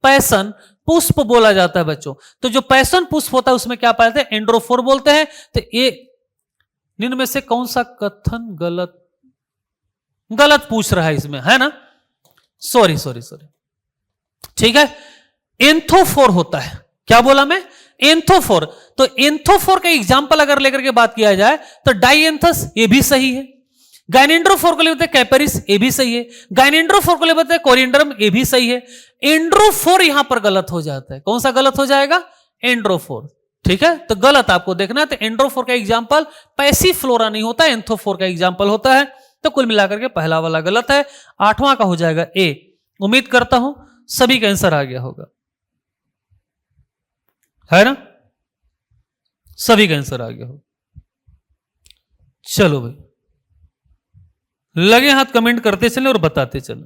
पैसन पुष्प बोला जाता है बच्चों। तो जो पैसन पुष्प होता है उसमें क्या पाया जाता है, एंड्रोफोर बोलते हैं। तो ये निम्न में से कौन सा कथन गलत पूछ रहा है इसमें, है ना, सॉरी, ठीक है। एंथोफोर होता है, क्या बोला मैं, एंथोफोर। तो एंथोफोर का एग्जांपल अगर लेकर के बात किया जाए तो डाइएंथस, ये भी सही है। गाइनेंड्रोफोर को लेते हैं कैपेरिस, ये भी सही है। गाइनेंड्रोफोर को लेते हैं कोरिएंडरम, ये भी सही है। एंड्रोफोर यहां पर गलत हो जाता है, कौन सा गलत हो जाएगा, एंड्रोफोर, ठीक है। तो गलत आपको देखना है, तो एंड्रोफोर का एग्जाम्पल पैसीफ्लोरा नहीं होता, एंथोफोर का एग्जाम्पल होता है। तो कुल मिलाकर के पहला वाला गलत है, 8वां का हो जाएगा ए। उम्मीद करता हूं सभी का आंसर आ गया होगा, है ना, सभी का आंसर आ गया हो। चलो भाई लगे हाथ कमेंट करते चले और बताते चले,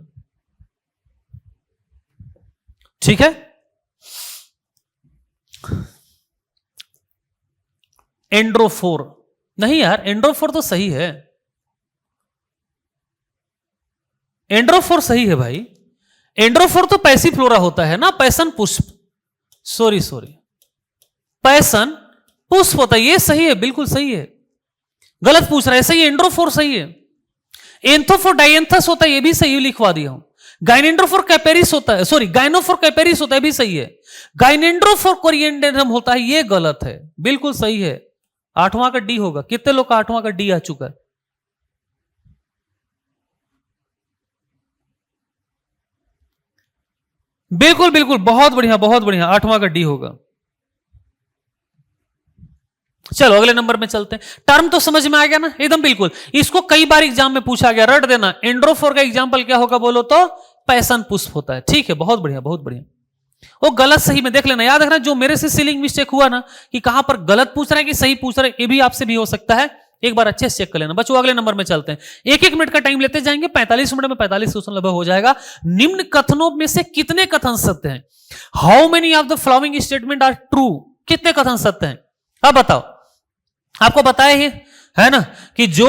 ठीक है। एंड्रोफोर। नहीं यार, एंड्रोफोर तो सही है, एंड्रोफोर सही है भाई। एंड्रोफोर तो पैसिफ्लोरा होता है ना, पैसन पुष्प, सॉरी पैसन पुष्प होता है, ये सही है, बिल्कुल सही है। गलत पूछ रहा है, सही है, एंड्रोफोर सही है। एंथोफोर डायंथस होता है, ये भी सही लिखवा दिया हूं। गाइनेंड्रोफोर कैपेरिस होता है, सॉरी गाइनोफोर कैपेरिस होता है, भी सही है। गाइनेंड्रोफोर कोरिएंडेरम होता है, ये गलत है, बिल्कुल सही है। 8वां का डी होगा। कितने लोग का 8वां का डी आ चुका है? बिल्कुल बिल्कुल, बहुत बढ़िया बहुत बढ़िया, 8वां का डी होगा। चलो अगले नंबर में चलते हैं। टर्म तो समझ में आ गया ना एकदम बिल्कुल। इसको कई बार एग्जाम में पूछा गया, रट देना। एंड्रोफोर का एग्जाम्पल क्या होगा बोलो तो? पैसन पुष्प होता है। ठीक है, बहुत बढ़िया बहुत बढ़िया। वो गलत सही में देख लेना, याद रखना। जो मेरे से सीलिंग मिस्टेक हुआ ना कि कहां पर गलत पूछ रहा है कि सही पूछ रहा है, ये भी आपसे भी हो सकता है, एक बार अच्छे से चेक कर लेना। बच्चों अगले नंबर में चलते हैं। 1-1 मिनट का टाइम लेते जाएंगे, 45 मिनट में 45 क्वेश्चन लगभग हो जाएगा। निम्न कथनों में से कितने कथन सत्य हैं? How many of the following statement are true? कितने कथन सत्य हैं? अब बताओ। आपको बताया ही है ना कि जो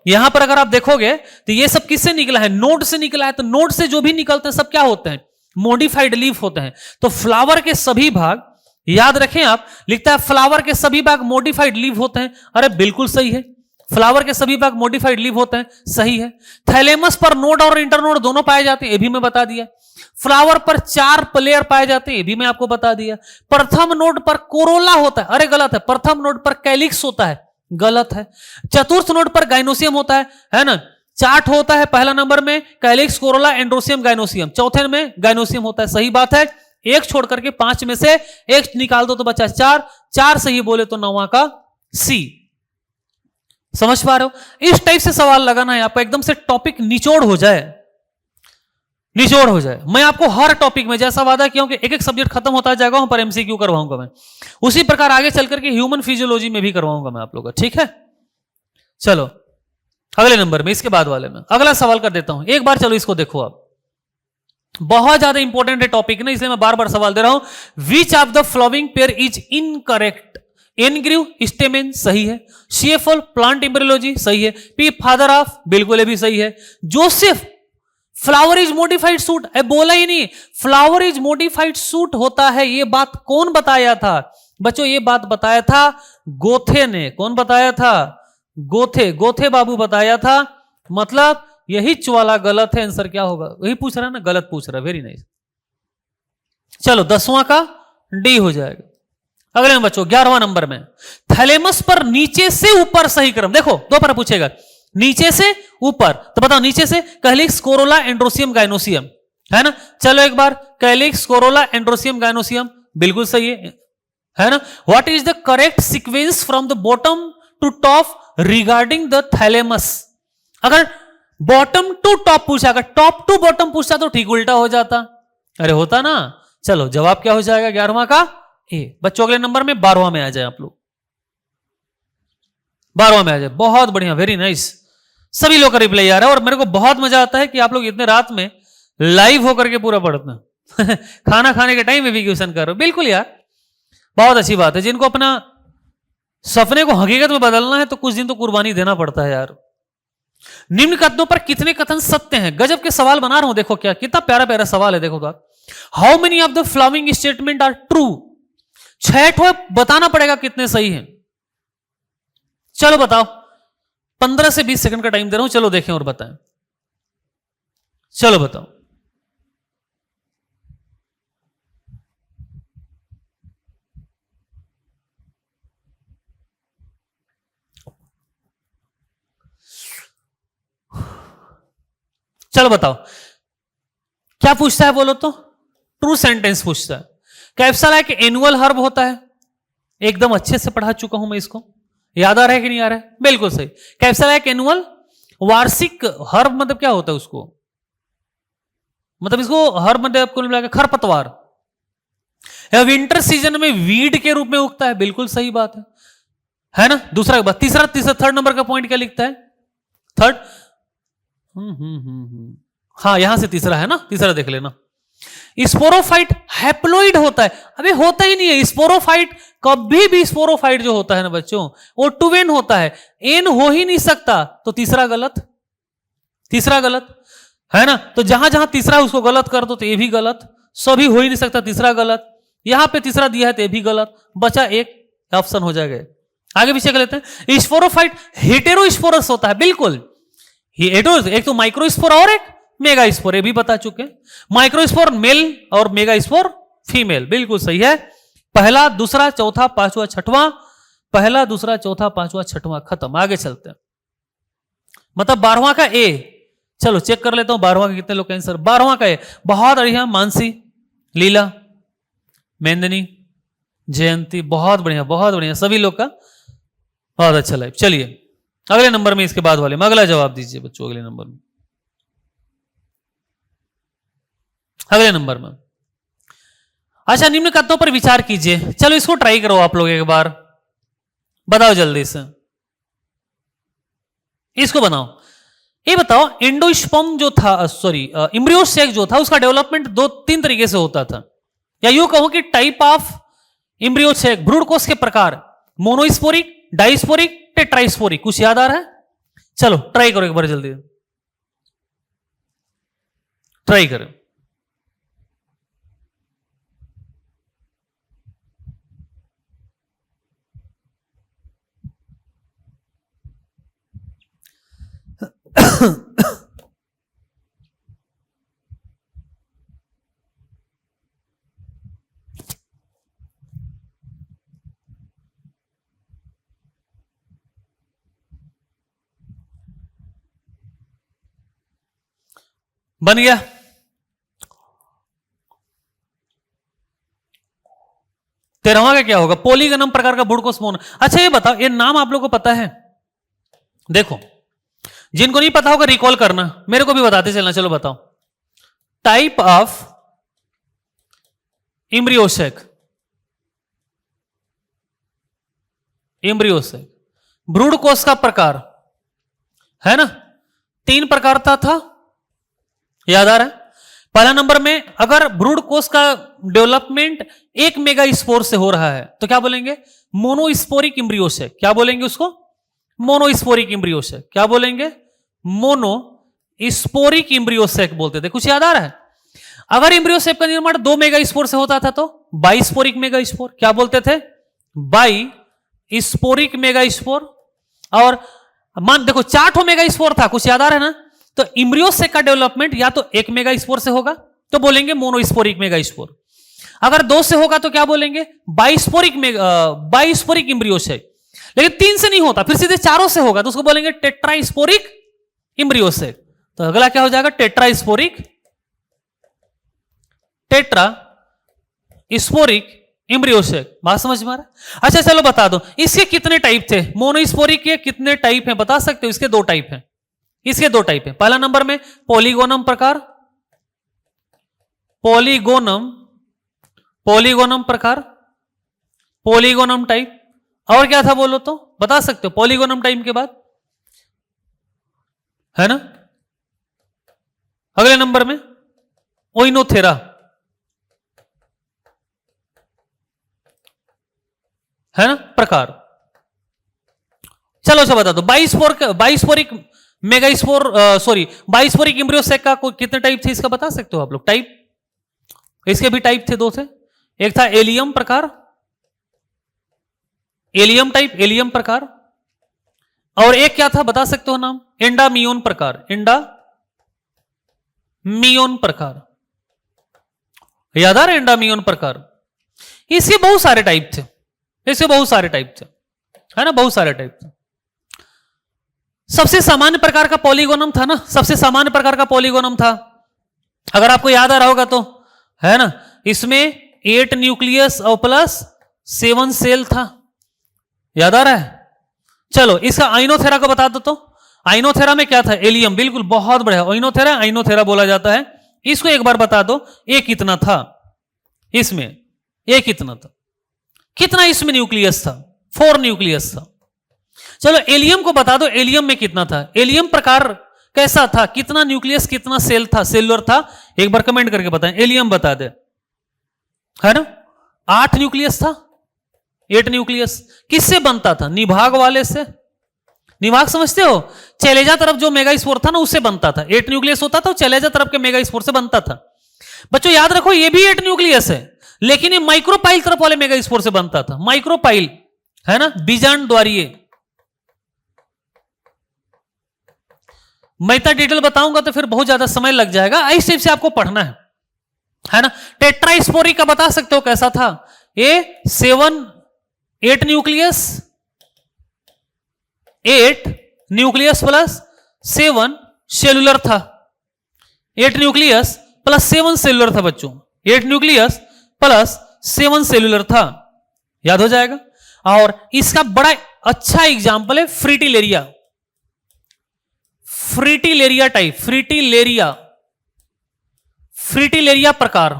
यहां पर अगर आप देखोगे तो ये सब किससे निकला है? नोड से निकला है। तो नोड से जो भी निकलते हैं सब क्या होते हैं? मॉडिफाइड लीफ होते हैं। तो फ्लावर के सभी भाग, याद रखें आप, लिखता है फ्लावर के सभी भाग मॉडिफाइड लीफ होते हैं। अरे बिल्कुल सही है, फ्लावर के सभी भाग मॉडिफाइड लीफ होते हैं, सही है। थैलेमस पर नोड और इंटरनोड दोनों पाए जाते हैं, ये भी मैं बता दिया। फ्लावर पर 4 प्लेयर पाए जाते हैं, ये भी मैं आपको बता दिया। प्रथम नोड पर कोरोला होता है, अरे गलत है। प्रथम नोड पर कैलिक्स होता है, गलत है। चतुर्थ नोड पर गाइनोसियम होता है ना। चार्ट होता है पहला नंबर में, कैलिक्स, कोरोला, एंड्रोसियम, गाइनोसियम। चौथे में गाइनोसियम होता है, सही बात है। एक छोड़ करके 5 में से एक निकाल दो तो बचा 4। 4 सही बोले तो 9वां का सी। समझ पा रहे हो? इस टाइप से सवाल लगाना है आपको, एकदम से टॉपिक निचोड़ हो जाए, निचोड़ हो जाए। मैं आपको हर टॉपिक में जैसा वादा किया हूं कि एक एक सब्जेक्ट खत्म होता जाएगा, वहां पर एमसीक्यू करवाऊंगा मैं। उसी प्रकार आगे चल करके ह्यूमन फिजियोलॉजी में भी करवाऊंगा मैं आप लोगों का, ठीक है? चलो अगले नंबर में, इसके बाद वाले में अगला सवाल कर देता हूं एक बार। चलो इसको देखो आप, बहुत ज्यादा इंपॉर्टेंट है टॉपिक ना, इसलिए मैं बार बार सवाल दे रहा हूं। Which of the following pair is incorrect? एनग्रीव स्टेमेन सही है। शेफोल प्लांट एम्ब्रियोलॉजी सही है। पी फादर ऑफ, बिल्कुल भी सही है। Joseph flower is modified suit, बोला ही नहीं। फ्लावर इज मॉडिफाइड सूट होता है, ये बात कौन बताया था बच्चों? ये बात बताया था गोथे ने। कौन बताया था? गोथे, गोथे बाबू बताया था। मतलब यही वाला गलत है, आंसर क्या होगा? वही पूछ रहा है ना, गलत पूछ रहा है, वेरी नाइस। चलो 10वां का डी हो जाएगा। अगले में बच्चों 11वां नंबर में, थैलेमस पर नीचे से ऊपर सही क्रम। देखो 2 पर पूछेगा, नीचे से ऊपर, तो बताओ नीचे से। कैलिक्स, कोरोला, एंड्रोसियम, गाइनोसियम, है ना। चलो एक बार, कैलिक्स, कोरोला, एंड्रोसियम, गाइनोसियम, बिल्कुल सही है ना। What is the correct sequence from the bottom to top regarding the thalamus? अगर बॉटम टू टॉप पूछा, अगर टॉप टू बॉटम पूछा तो ठीक उल्टा हो जाता, अरे होता ना। चलो जवाब क्या हो जाएगा 11वां का? ए। बच्चों अगले नंबर में 12वां में आ जाए आप लोग, 12वां में आ जाए। बहुत बढ़िया, वेरी नाइस। सभी लोग का रिप्लाई आ रहा है और मेरे को बहुत मजा आता है कि आप लोग इतने रात में लाइव होकर के पूरा पढ़ते हैं खाना खाने के टाइम में भी क्वेश्चन कर रहे हो, बिल्कुल यार बहुत अच्छी बात है। जिनको अपना सपने को हकीकत में बदलना है तो कुछ दिन तो कुर्बानी देना पड़ता है यार। निम्न कथनों पर कितने कथन सत्य हैं? गजब के सवाल बना रहा हूं, देखो क्या कितना प्यारा प्यारा सवाल है। देखो तो how many of the following statement are true? 6 ठो बताना पड़ेगा कितने सही हैं। चलो बताओ, 15 से 20 सेकंड का टाइम दे रहा हूं, चलो देखें और बताएं। चलो बताओ। चलो बताओ क्या पूछता है बोलो तो? ट्रू सेंटेंस पूछता है। कैप्सुला एक एनुअल हर्ब होता है, एकदम अच्छे से पढ़ा चुका हूं मैं इसको, याद आ रहा है कि नहीं आ रहा है? बिल्कुल सही। कैप्सुला एक एनुअल, वार्षिक हर्ब मतलब क्या होता है उसको? मतलब इसको हर्ब मतलब आपको मिला खरपतवार। विंटर सीजन में वीड के रूप में उगता है, बिल्कुल सही बात है ना। दूसरा बात, तीसरा थर्ड नंबर का पॉइंट क्या लिखता है? थर्ड, हाँ यहां से तीसरा है ना, तीसरा देख लेना। स्पोरोफाइट हैप्लोइड होता है, अबे होता ही नहीं है। स्पोरोफाइट कभी भी स्पोरोफाइट जो होता है ना बच्चों, वो टू एन होता है, एन हो ही नहीं सकता, तो तीसरा गलत, तीसरा गलत है ना। तो जहां जहां तीसरा उसको गलत कर दो तो ये भी गलत, सभी हो ही नहीं सकता, तीसरा गलत, यहां पे तीसरा दिया है तो ये भी गलत, बचा एक, ऑप्शन हो जाएगा। आगे पीछे कर लेते हैं। स्पोरोफाइट हेटेरोस्पोरस होता है, बिल्कुल एक तो माइक्रोस्पोर और एक मेगास्पोर, ये भी बता चुके हैं। माइक्रोस्पोर मेल और मेगास्पोर फीमेल, बिल्कुल सही है। पहला, दूसरा, चौथा, पांचवा, छठवां, पहला, दूसरा, चौथा, पांचवा, छठवां, खत्म। आगे चलते हैं, मतलब 12वां का ए, चलो चेक कर लेता हूं 12वां का कितने लोग का आंसर। 12वां का ए, बहुत बढ़िया, मानसी, लीला, मेंदनी, जयंती, बहुत बढ़िया, बहुत बढ़िया, सभी लोग का बहुत अच्छा लाइफ। चलिए अगले नंबर में, इसके बाद वाले में अगला जवाब दीजिए बच्चों, अगले नंबर में, अगले नंबर में। अच्छा, निम्न कथनों पर विचार कीजिए। चलो इसको ट्राई करो आप लोग एक बार, बताओ जल्दी से, इसको बनाओ। ये बताओ, एंडोस्पर्म जो था, सॉरी एम्ब्रियोसेक जो था, उसका डेवलपमेंट दो तीन तरीके से होता था, या यूं कहो कि टाइप ऑफ एम्ब्रियोसेक, भ्रूणकोष के प्रकार, मोनोस्पोरिक, डाइस्पोरिक, टेट्रास्पोरिक, कुछ याद आ रहा है? चलो ट्राई करो एक बार जल्दी, ट्राई करो। बन गया? तेरहवां का क्या होगा? पॉलीगनम प्रकार का भ्रूणकोष मोनो। अच्छा ये बताओ, ये नाम आप लोगों को पता है? देखो, जिनको नहीं पता होगा रिकॉल करना, मेरे को भी बताते चलना। चलो बताओ, टाइप ऑफ एम्ब्रियोसेक, एम्ब्रियोसेक भ्रूणकोष का प्रकार है ना, 3 प्रकार था, याद आ रहा है? पहला नंबर में, अगर भ्रूणकोष का डेवलपमेंट 1 मेगास्पोर से हो रहा है तो क्या बोलेंगे? Monosporic embryo sac. क्या बोलेंगे उसको? Monosporic embryo sac. क्या बोलेंगे? मोनोस्पोरिक एम्ब्रियोसेक बोलते थे। कुछ याद आ रहा है? अगर एम्ब्रियोसेक का निर्माण 2 मेगास्पोर से होता था तो बाइस्पोरिक मेगास्पोर। क्या बोलते थे? बाइस्पोरिक मेगास्पोर। और मान देखो 4 मेगास्पोर था, कुछ याद आ रहा है ना? तो एम्ब्रियोसेक का डेवलपमेंट या तो 1 मेगास्पोर से होगा तो बोलेंगे मोनोस्पोरिक मेगास्पोर, अगर 2 से होगा तो क्या बोलेंगे? बाइस्पोरिक एम्ब्रियोसेक। लेकिन 3 से नहीं होता, फिर सीधे 4 से होगा तो उसको बोलेंगे टेट्रास्पोरिक एम्ब्रियोसेक। तो अगला क्या हो जाएगा? Tetrasporic embryo sac. बात समझ में आ रहा है? अच्छा चलो बता दो, इसके कितने टाइप थे? मोनोस्पोरिक के कितने टाइप हैं बता सकते हो? इसके 2 टाइप हैं, इसके 2 टाइप हैं। पहला नंबर में पॉलीगोनम प्रकार, पॉलीगोनम प्रकार, पॉलीगोनम टाइप। और क्या था बोलो तो बता सकते हो? पॉलीगोनम टाइप के बाद है ना, अगले नंबर में ओइनोथेरा है ना प्रकार। चलो अच्छा बता दो, बाइस्पोरिक मेगास्पोर, सॉरी बाइस्पोरिक एम्ब्रियोसेक का कितने टाइप थे इसका बता सकते हो आप लोग? टाइप, इसके भी टाइप थे, 2 थे। एक था एलियम प्रकार, एलियम टाइप, एलियम प्रकार। और एक क्या था बता सकते हो नाम? एंडामियोन प्रकार, एंडामियोन प्रकार। याद आ रहा है? एंडामियोन प्रकार। इसके बहुत सारे टाइप थे, इसके बहुत सारे टाइप थे, है ना, बहुत सारे टाइप थे। सबसे सामान्य प्रकार का पॉलीगोनम था ना, सबसे सामान्य प्रकार का पॉलीगोनम था, अगर आपको याद आ रहा होगा तो, है ना। इसमें 8 न्यूक्लियस और प्लस 7 सेल था, याद आ रहा है? चलो इसका आइनोथेरा को बता दो तो, आइनोथेरा में क्या था? एलियम, बिल्कुल बहुत बढ़िया, आइनोथेरा बोला जाता है। इसको एक बार बता दो, ये कितना था इसमें? ये कितना था? कितना इसमें न्यूक्लियस था? 4 न्यूक्लियस था। चलो एलियम को बता दो, एलियम में कितना था? एलियम प्रकार कैसा था? कितना न्यूक्लियस, कितना सेल था, सेलुलर था? एक बार कमेंट करके बताएं, एलियम बता दे, है ना। 8 न्यूक्लियस था एट न्यूक्लियस किससे बनता था? निभाग वाले से। निभाग समझते हो? चैलेजा तरफ जो मेगा स्पोर था ना उससे बनता था। एट न्यूक्लियस होता था, चैलेजा तरफ के मेगा स्पोर से बनता था। बच्चों याद रखो ये भी एट न्यूक्लियस है, लेकिन ये माइक्रोपाइल तरफ वाले मेगा स्पोर से बनता था। माइक्रोपाइल है ना, बीजांड द्वारीय। मैं इतना डिटेल बताऊंगा तो फिर बहुत ज्यादा समय लग जाएगा, इस टाइप से आपको पढ़ना है ना। टेट्रास्पोरिक का बता सकते हो कैसा था? ये 8 न्यूक्लियस प्लस 7 सेलुलर था। 8 न्यूक्लियस प्लस 7 सेलुलर था बच्चों। 8 न्यूक्लियस प्लस 7 सेलुलर था, याद हो जाएगा। और इसका बड़ा अच्छा एग्जांपल है फ्रीटिलेरिया। फ्रीटिलेरिया टाइप, फ्रीटिलेरिया प्रकार,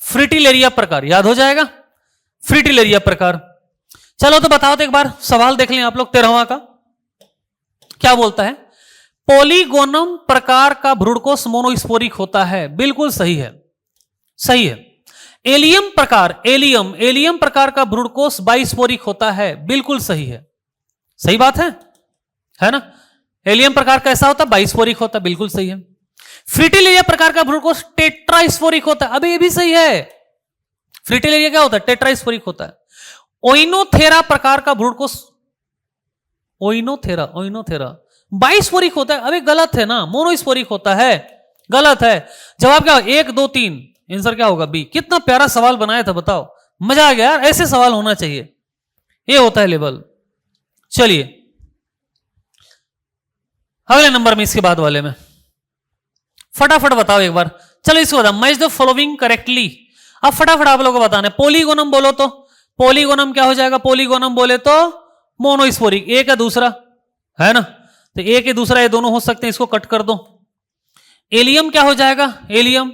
फ्रीटिलेरिया प्रकार, याद हो जाएगा। फ्रीटिलेरिया प्रकार। चलो तो बताओ तो एक बार सवाल देख लें आप लोग 13वां का क्या बोलता है? पॉलीगोनम प्रकार का भ्रूणकोष मोनोस्पोरिक होता है। बिल्कुल सही है, सही है। एलियम प्रकार, एलियम प्रकार का भ्रूणकोष बाइस्पोरिक होता है। बिल्कुल सही है, सही बात है ना। एलियम प्रकार कैसा होता है? बाइस्पोरिक होता है। बिल्कुल सही है। फ्रीटिलेरिया प्रकार का भ्रूणकोष टेट्रास्पोरिक होता है। अबे ये भी सही है। फ्रीटिलेरिया क्या होता है? टेट्रास्पोरिक होता है। ओइनोथेरा प्रकार का भ्रूणकोष, ओइनोथेरा बाइस्पोरिक होता है। अबे गलत है ना, मोनोस्पोरिक होता है। गलत है। जवाब क्या? 1 2 3। आंसर क्या होगा? बी। कितना प्यारा सवाल बनाया था बताओ, मजा आ गया यार। ऐसे सवाल होना चाहिए, ये होता है लेवल। चलिए अगले नंबर में, इसके बाद वाले में फटाफट बताओ एक बार। चलो इसको बताओ, मैच द फॉलोइंग करेक्टली। अब फटाफट आप लोगों को बताना है। पॉलीगोनम बोलो तो पॉलीगोनम क्या हो जाएगा? पॉलीगोनम बोले तो मोनोस्पोरिक। एक है दूसरा, है ना, तो एक है दूसरा, ये दोनों हो सकते हैं, इसको कट कर दो। एलियम क्या हो जाएगा? एलियम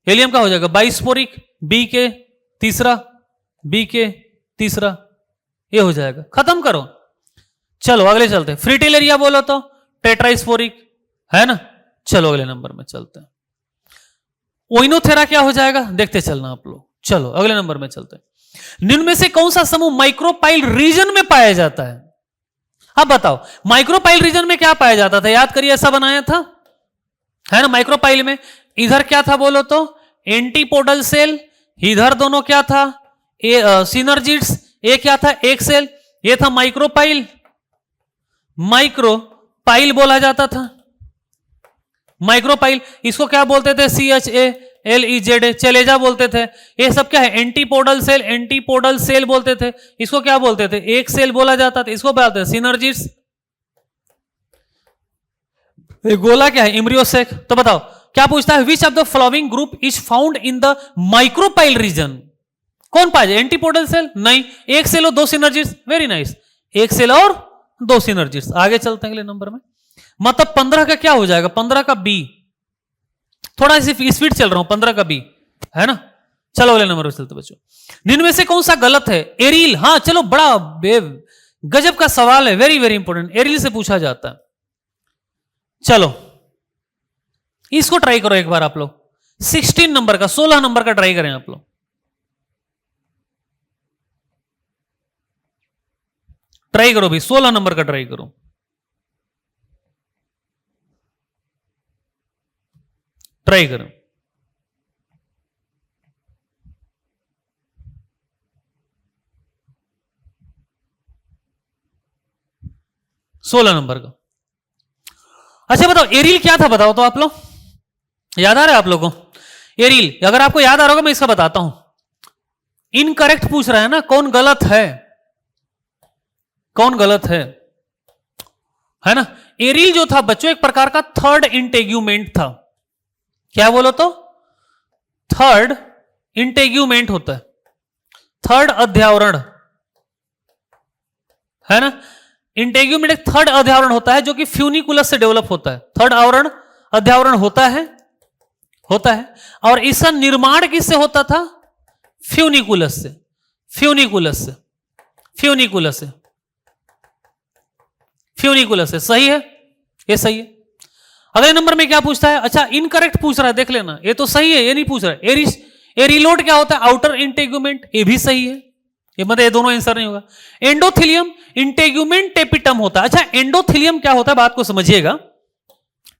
क्या हो जाएगा? बाइस्पोरिक। बी के तीसरा, ये हो जाएगा। खत्म करो। चलो अगले चलते हैं। फ्रीटिलेरिया बोलो तो टेट्रास्पोरिक, है ना। चलो अगले नंबर में चलते हैं। ओइनोथेरा क्या हो जाएगा? देखते चलना आप लोग। चलो अगले नंबर में चलते हैं। निम्न में से कौन सा समूह माइक्रोपाइल रीजन में पाया जाता है? अब बताओ माइक्रोपाइल रीजन में क्या पाया जाता था? याद करिए, ऐसा बनाया था, है ना। माइक्रोपाइल में इधर क्या था बोलो तो? Antipodal cell. इधर दोनों क्या था? सिनर्जिड्स। ये क्या था? एक सेल। ये था माइक्रोपाइल बोला जाता था। माइक्रोपाइल, इसको क्या बोलते थे? CHALEZ, चैलेजा बोलते थे। ये सब क्या है? एंटीपोडल सेल बोलते थे। इसको क्या बोलते थे? एक सेल बोला जाता था। इसको बोलते थे सिनर्जिड्स। गोला क्या है? एम्ब्रियोसेक। तो बताओ क्या पूछता है? Which of the following group is found in the micropyle region? कौन पाया जाए? Antipodal cell? नहीं, एक सेल और 2 सिनर्जिड्स। वेरी नाइस, एक सेल और 2 सिनर्जिड्स। आगे चलते हैं अगले नंबर में। मतलब 15 का क्या हो जाएगा? 15 का बी। थोड़ा स्पीड चल रहा हूं। 15 का बी, है ना। चलो अगले नंबर पर चलते बच्चों। निम्न में से कौन सा गलत है? एरिल। हाँ चलो, बड़ा गजब का सवाल है, वेरी वेरी इंपॉर्टेंट। एरिल से पूछा जाता है। चलो इसको ट्राई करो एक बार आप लोग। 16 नंबर का, 16 नंबर का ट्राई करें आप लोग। ट्राई करो भी, 16 नंबर का ट्राई करो। ट्राई करो। सोलह नंबर का। अच्छा बताओ एरिल क्या था? बताओ तो आप लोग, याद आ रहा है आप लोगों को? एरिल अगर आपको याद आ रहा होगा मैं इसका बताता हूं। इनकरेक्ट पूछ रहा है ना, कौन गलत है, कौन गलत है ना। एरिल जो था बच्चों एक प्रकार का थर्ड इंटेग्यूमेंट था। क्या बोलो तो? थर्ड इंटेग्यूमेंट होता है, थर्ड अध्यावरण, है ना। इंटेग्यूमेंट एक थर्ड अध्यावरण होता है जो कि फ्यूनिकुलस से डेवलप होता है। थर्ड आवरण अध्यावरण होता है और इसका निर्माण किससे होता था? फ्यूनिकुलस से, फ्यूनिकुलस से, फ्यूनिकुलस से, फ्यूनिकुलस से। सही है, ये सही है। अगले नंबर में क्या पूछता है? अच्छा इनकरेक्ट पूछ रहा है, देख लेना। ये तो सही है, ये नहीं पूछ रहा है। ए रीलोड क्या होता है? आउटर इंटेग्यूमेंट, ये भी सही है, ये मतलब ये दोनों आंसर नहीं होगा। एंडोथेलियम इंटेग्यूमेंट टेपिटम होता है। अच्छा, एंडोथेलियम क्या होता है, बात को समझिएगा,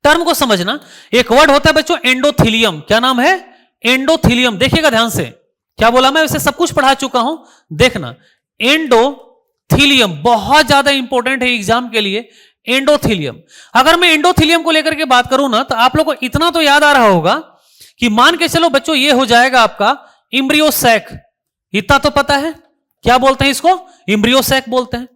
टर्म को समझना। एक वर्ड होता है बच्चों एंडोथेलियम, क्या नाम है? एंडोथेलियम। देखिएगा ध्यान से, क्या बोला मैं? वैसे सब कुछ पढ़ा चुका हूं, देखना। एंडोथेलियम बहुत ज्यादा इंपॉर्टेंट है एग्जाम के लिए। एंडोथेलियम, अगर मैं एंडोथेलियम को लेकर के बात करूं ना, तो आप लोगों को इतना तो याद आ रहा होगा कि मान के चलो बच्चों ये हो जाएगा आपका इम्ब्रियो सैक, इतना तो पता है। क्या बोलते हैं इसको? इम्ब्रियो सैक बोलते हैं।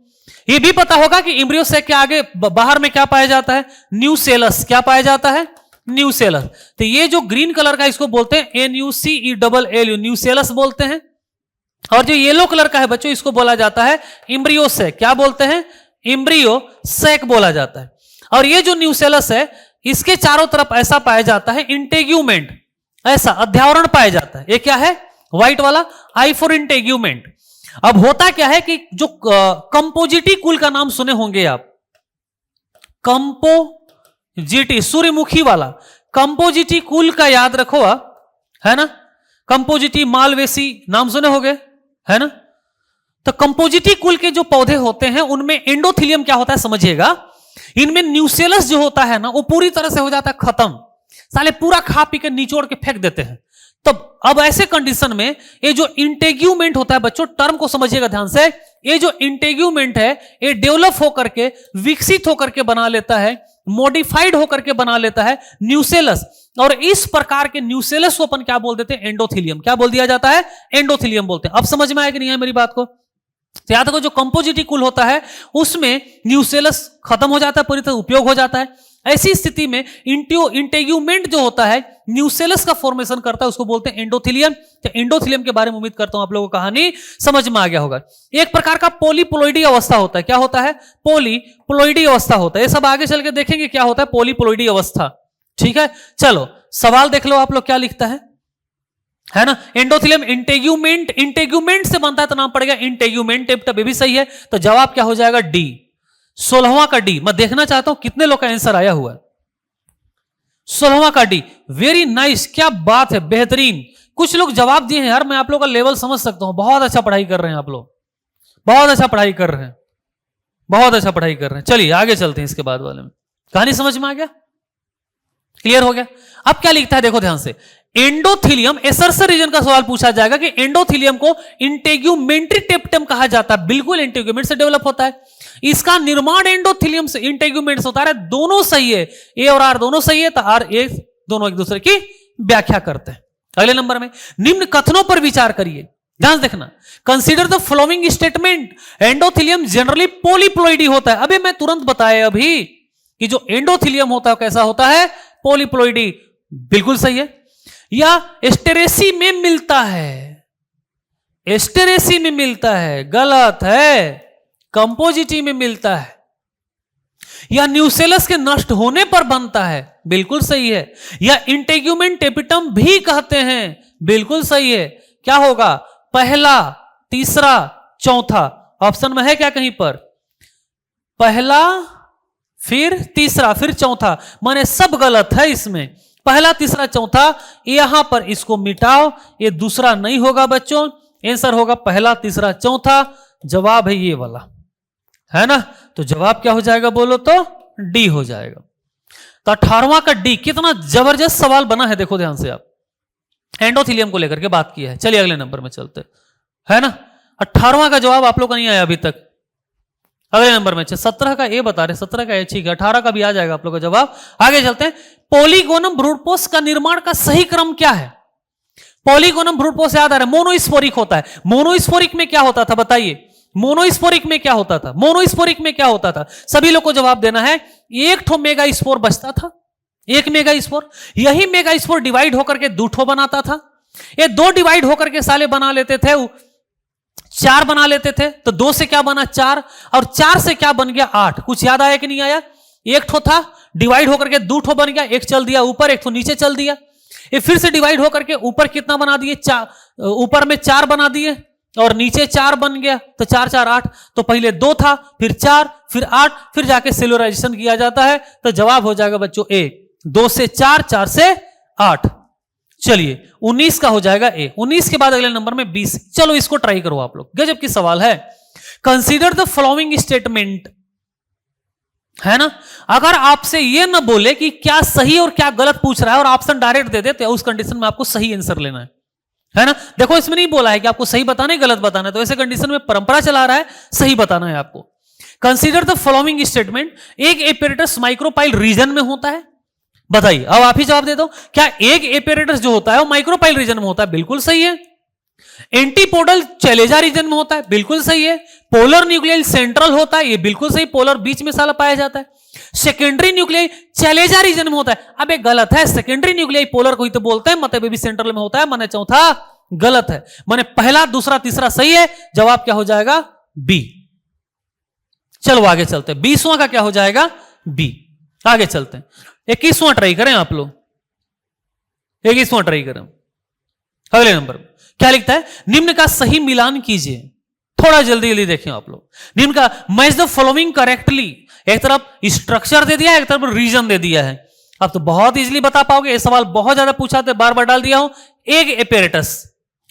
ये भी पता होगा कि इम्ब्रियो सैक के आगे बाहर में क्या पाया जाता है? न्यूसेलस। क्या पाया जाता है? न्यूसेलस। तो ये जो ग्रीन कलर का इसको बोलते हैं NUCELL, न्यूसेलस बोलते हैं। और जो येलो कलर का है बच्चों, इसको बोला जाता है इम्ब्रियो सैक। क्या बोलते हैं? इम्ब्रियो सैक बोला जाता है। और ये जो न्यूसेलस है, इसके चारों तरफ ऐसा पाया जाता है इंटेग्यूमेंट, ऐसा अध्यावरण पाया जाता है। ये क्या है? व्हाइट वाला, आई फॉर इंटेग्यूमेंट। अब होता क्या है कि जो कंपोजिटिकुल का नाम सुने होंगे आप, कंपोजिटी, सूर्यमुखी वाला कंपोजिटिकुल का याद रखो आप, है ना? कंपोजिटी, मालवेसी नाम सुने होंगे, है ना? तो कंपोजिटिकुल के जो पौधे होते हैं उनमें एंडोथेलियम क्या होता है समझिएगा। इनमें न्यूसेलस जो होता है ना, वो पूरी तरह से हो जाता है खत्म, साले पूरा खा पी के निचोड़ के फेंक देते हैं। तो अब ऐसे कंडीशन में ये जो इंटेग्यूमेंट होता है बच्चों, टर्म को समझिएगा ध्यान से, ये जो इंटेग्यूमेंट है ये डेवलप होकर के, विकसित होकर के बना लेता है, मॉडिफाइड होकर के बना लेता है न्यूसेलस। और इस प्रकार के न्यूसेलस को अपन क्या बोल देते हैं? एंडोथेलियम। क्या बोल दिया जाता है? एंडोथेलियम बोलते हैं। अब समझ में आया कि नहीं है मेरी बात को? तो याद रखो, जो कंपोजिटिकुल होता है उसमें न्यूसेलस खत्म हो जाता है, पूरी तरह उपयोग हो जाता है। ऐसी स्थिति में इंटेग्यूमेंट जो होता है न्यूसेलस का फॉर्मेशन करता है, उसको बोलते हैं एंडोथेलियम। तो एंडोथेलियम के बारे में उम्मीद करता हूं आप लोगों को कहानी समझ में आ गया होगा। एक प्रकार का पॉलीप्लॉइडी अवस्था होता है। क्या होता है? पॉलीप्लॉइडी अवस्था होता है। ये सब आगे चल के देखेंगे क्या होता है पॉलीप्लॉइडी अवस्था। ठीक है, चलो सवाल देख लो आप लोग क्या लिखता है ना? एंडोथेलियम इंटेग्यूमेंट से बनता है तो नाम पड़ेगा इंटेग्यूमेंट। ये भी सही है, तो जवाब क्या हो जाएगा? डी, 16वां का डी। मैं देखना चाहता हूं कितने लोग का आंसर आया हुआ है। 16वां का डी, वेरी नाइस, क्या बात है, बेहतरीन। कुछ लोग जवाब दिए हैं यार, मैं आप लोग का लेवल समझ सकता हूं। बहुत अच्छा पढ़ाई कर रहे हैं आप लोग, बहुत अच्छा पढ़ाई कर रहे हैं, बहुत अच्छा पढ़ाई कर रहे हैं। चलिए आगे चलते हैं, इसके बाद वाले में कहानी समझ में आ गया, क्लियर हो गया। अब क्या लिखता है देखो ध्यान से, एंडोथेलियम, एसर्सर रीजन का सवाल पूछा जाएगा कि एंडोथेलियम को इंटेग्यूमेंट्री टेपिटम कहा जाता है। बिल्कुल इंटेग्यूमेंट से डेवलप होता है। इसका निर्माण एंडोथेलियम से, इंटेग्यूमेंट से होता है। दोनों सही है, ए और आर दोनों सही है, तो आर ए दोनों एक दूसरे की व्याख्या करते हैं। अगले नंबर में, निम्न कथनों पर विचार करिए, ध्यान देखना। Consider the following statement, endothelium generally polyploidy होता है। अभी मैं तुरंत बताया अभी कि जो एंडोथेलियम होता है कैसा होता है? पॉलीप्लॉइडी। बिल्कुल सही है। या एस्टेरेसी में मिलता है, एस्टेरेसी में मिलता है, गलत है, कंपोजिटी में मिलता है। या न्यूसेलस के नष्ट होने पर बनता है, बिल्कुल सही है। या इंटेग्यूमेंट टेपिटम भी कहते हैं, बिल्कुल सही है। क्या होगा? पहला, तीसरा, चौथा। ऑप्शन में है क्या कहीं पर? पहला, फिर तीसरा, फिर चौथा, माने सब गलत है इसमें। पहला, तीसरा, चौथा, यहां पर इसको मिटाओ, ये दूसरा नहीं होगा बच्चों, आंसर होगा पहला, तीसरा, चौथा। जवाब है ये वाला, है ना? तो जवाब क्या हो जाएगा बोलो तो? डी हो जाएगा। तो 18वां का डी, कितना जबरदस्त सवाल बना है, देखो ध्यान से आप। एंडोथेलियम को लेकर के बात की है। चलिए अगले नंबर में चलते, है ना? 18वां का जवाब आप लोग का नहीं आया अभी तक। अगले नंबर में 17 का ए बता रहे, 17 का ए ठीक है, 18 का भी आ जाएगा आप लोग का जवाब। आगे चलते हैं। पॉलीगोनम ब्रूडपोस का निर्माण का सही क्रम क्या है? पॉलीगोनम ब्रूडपोस याद आ रहा है, मोनोस्पोरिक होता है। मोनोस्पोरिक में क्या होता था बताइए? मोनोस्पोरिक में क्या होता था? मोनोस्पोरिक में क्या होता था? सभी लोग को जवाब देना है। एक ठो मेगा स्पोर बचता था, एक मेगा स्पोर। यही मेगा स्पोर डिवाइड होकर के 2 ठो बनाता था। ये 2 डिवाइड होकर के साले बना लेते थे, 4 बना लेते थे। तो 2 से क्या बना? 4, और 4 से क्या बन गया? 8। कुछ याद आया कि नहीं आया? एक ठो था, डिवाइड होकर के 2 ठो बन गया, एक चल दिया ऊपर, एक ठो नीचे चल दिया। ये फिर से डिवाइड होकर के ऊपर कितना बना दिए? 4, ऊपर में 4 बना दिए और नीचे 4 बन गया। तो 4 4 8। तो पहले 2 था, फिर 4, फिर 8, फिर जाके सेलुलराइजेशन किया जाता है। तो जवाब हो जाएगा बच्चों ए, 2 से 4, 4 से 8। चलिए 19 का हो जाएगा ए, 19 के बाद अगले नंबर में 20। चलो इसको ट्राई करो आप लोग, गजब की सवाल है। कंसीडर द फॉलोइंग स्टेटमेंट, है ना। अगर आपसे ये ना बोले कि क्या सही और क्या गलत पूछ रहा है और ऑप्शन डायरेक्ट दे दे, तो उस कंडीशन में आपको सही आंसर लेना है ना। देखो इसमें नहीं बोला है कि आपको सही बताना है गलत बताना है, तो ऐसे कंडीशन में परंपरा चला रहा है, सही बताना है आपको। कंसीडर द फॉलोइंग स्टेटमेंट, एक एपेरेटस माइक्रोपाइल रीजन में होता है, बताइए। अब आप ही जवाब दे दो, क्या एक एपेरेटस जो होता है वो माइक्रोपाइल रीजन में होता है? बिल्कुल सही है। एंटीपोडल चैलेजा रीजन में होता है, बिल्कुल सही है। पोलर न्यूक्लियाई सेंट्रल होता है, ये बिल्कुल सही, पोलर बीच में साला पाया जाता है। सेकेंडरी न्यूक्लियाई चैलेजा रीजन में होता है, अब एक गलत है। सेकेंडरी न्यूक्लियाई पोलर को ही तो बोलते हैं, मतलब भी सेंट्रल में होता है, माने चौथा गलत है। माने पहला दूसरा तीसरा सही है, जवाब क्या हो जाएगा? बी। चलो आगे चलते हैं, 20वां का क्या हो जाएगा? बी। आगे चलते हैं, 21वां ट्राई करें आप लोग, 21वां ट्राई करें। अगले नंबर क्या लिखता है? निम्न का सही मिलान कीजिए। थोड़ा जल्दी जल्दी देखें आप लोग। निम्न का मैच द फॉलोइंग करेक्टली, एक तरफ स्ट्रक्चर दे दिया है, एक तरफ रीजन दे दिया है। अब तो बहुत इजीली बता पाओगे, ये सवाल बहुत ज्यादा पूछा था, बार बार डाल दिया हूं। एक एपेरेटस,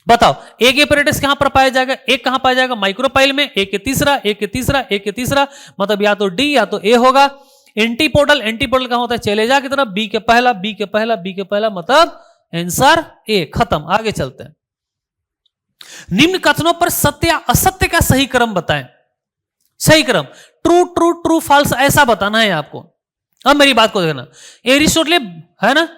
बताओ एक एपेरेटस कहां पर पाया जाएगा? एक कहां पाया जाएगा? माइक्रोपाइल में। एक के तीसरा, एक के तीसरा, एक के तीसरा, मतलब या तो डी या तो ए होगा। एंटीपोडल, एंटीपोडल कहां होता है? चैलेजा की तरफ, बी के पहला, बी के पहला, बी के पहला, मतलब आंसर ए। खत्म। आगे चलते हैं। निम्न कथनों पर सत्य या असत्य का सही क्रम बताएं। सही क्रम, ट्रू ट्रू ट्रू फॉल्स, ऐसा बताना है आपको। अब मेरी बात को देखना, एरिस्टोटल है ना,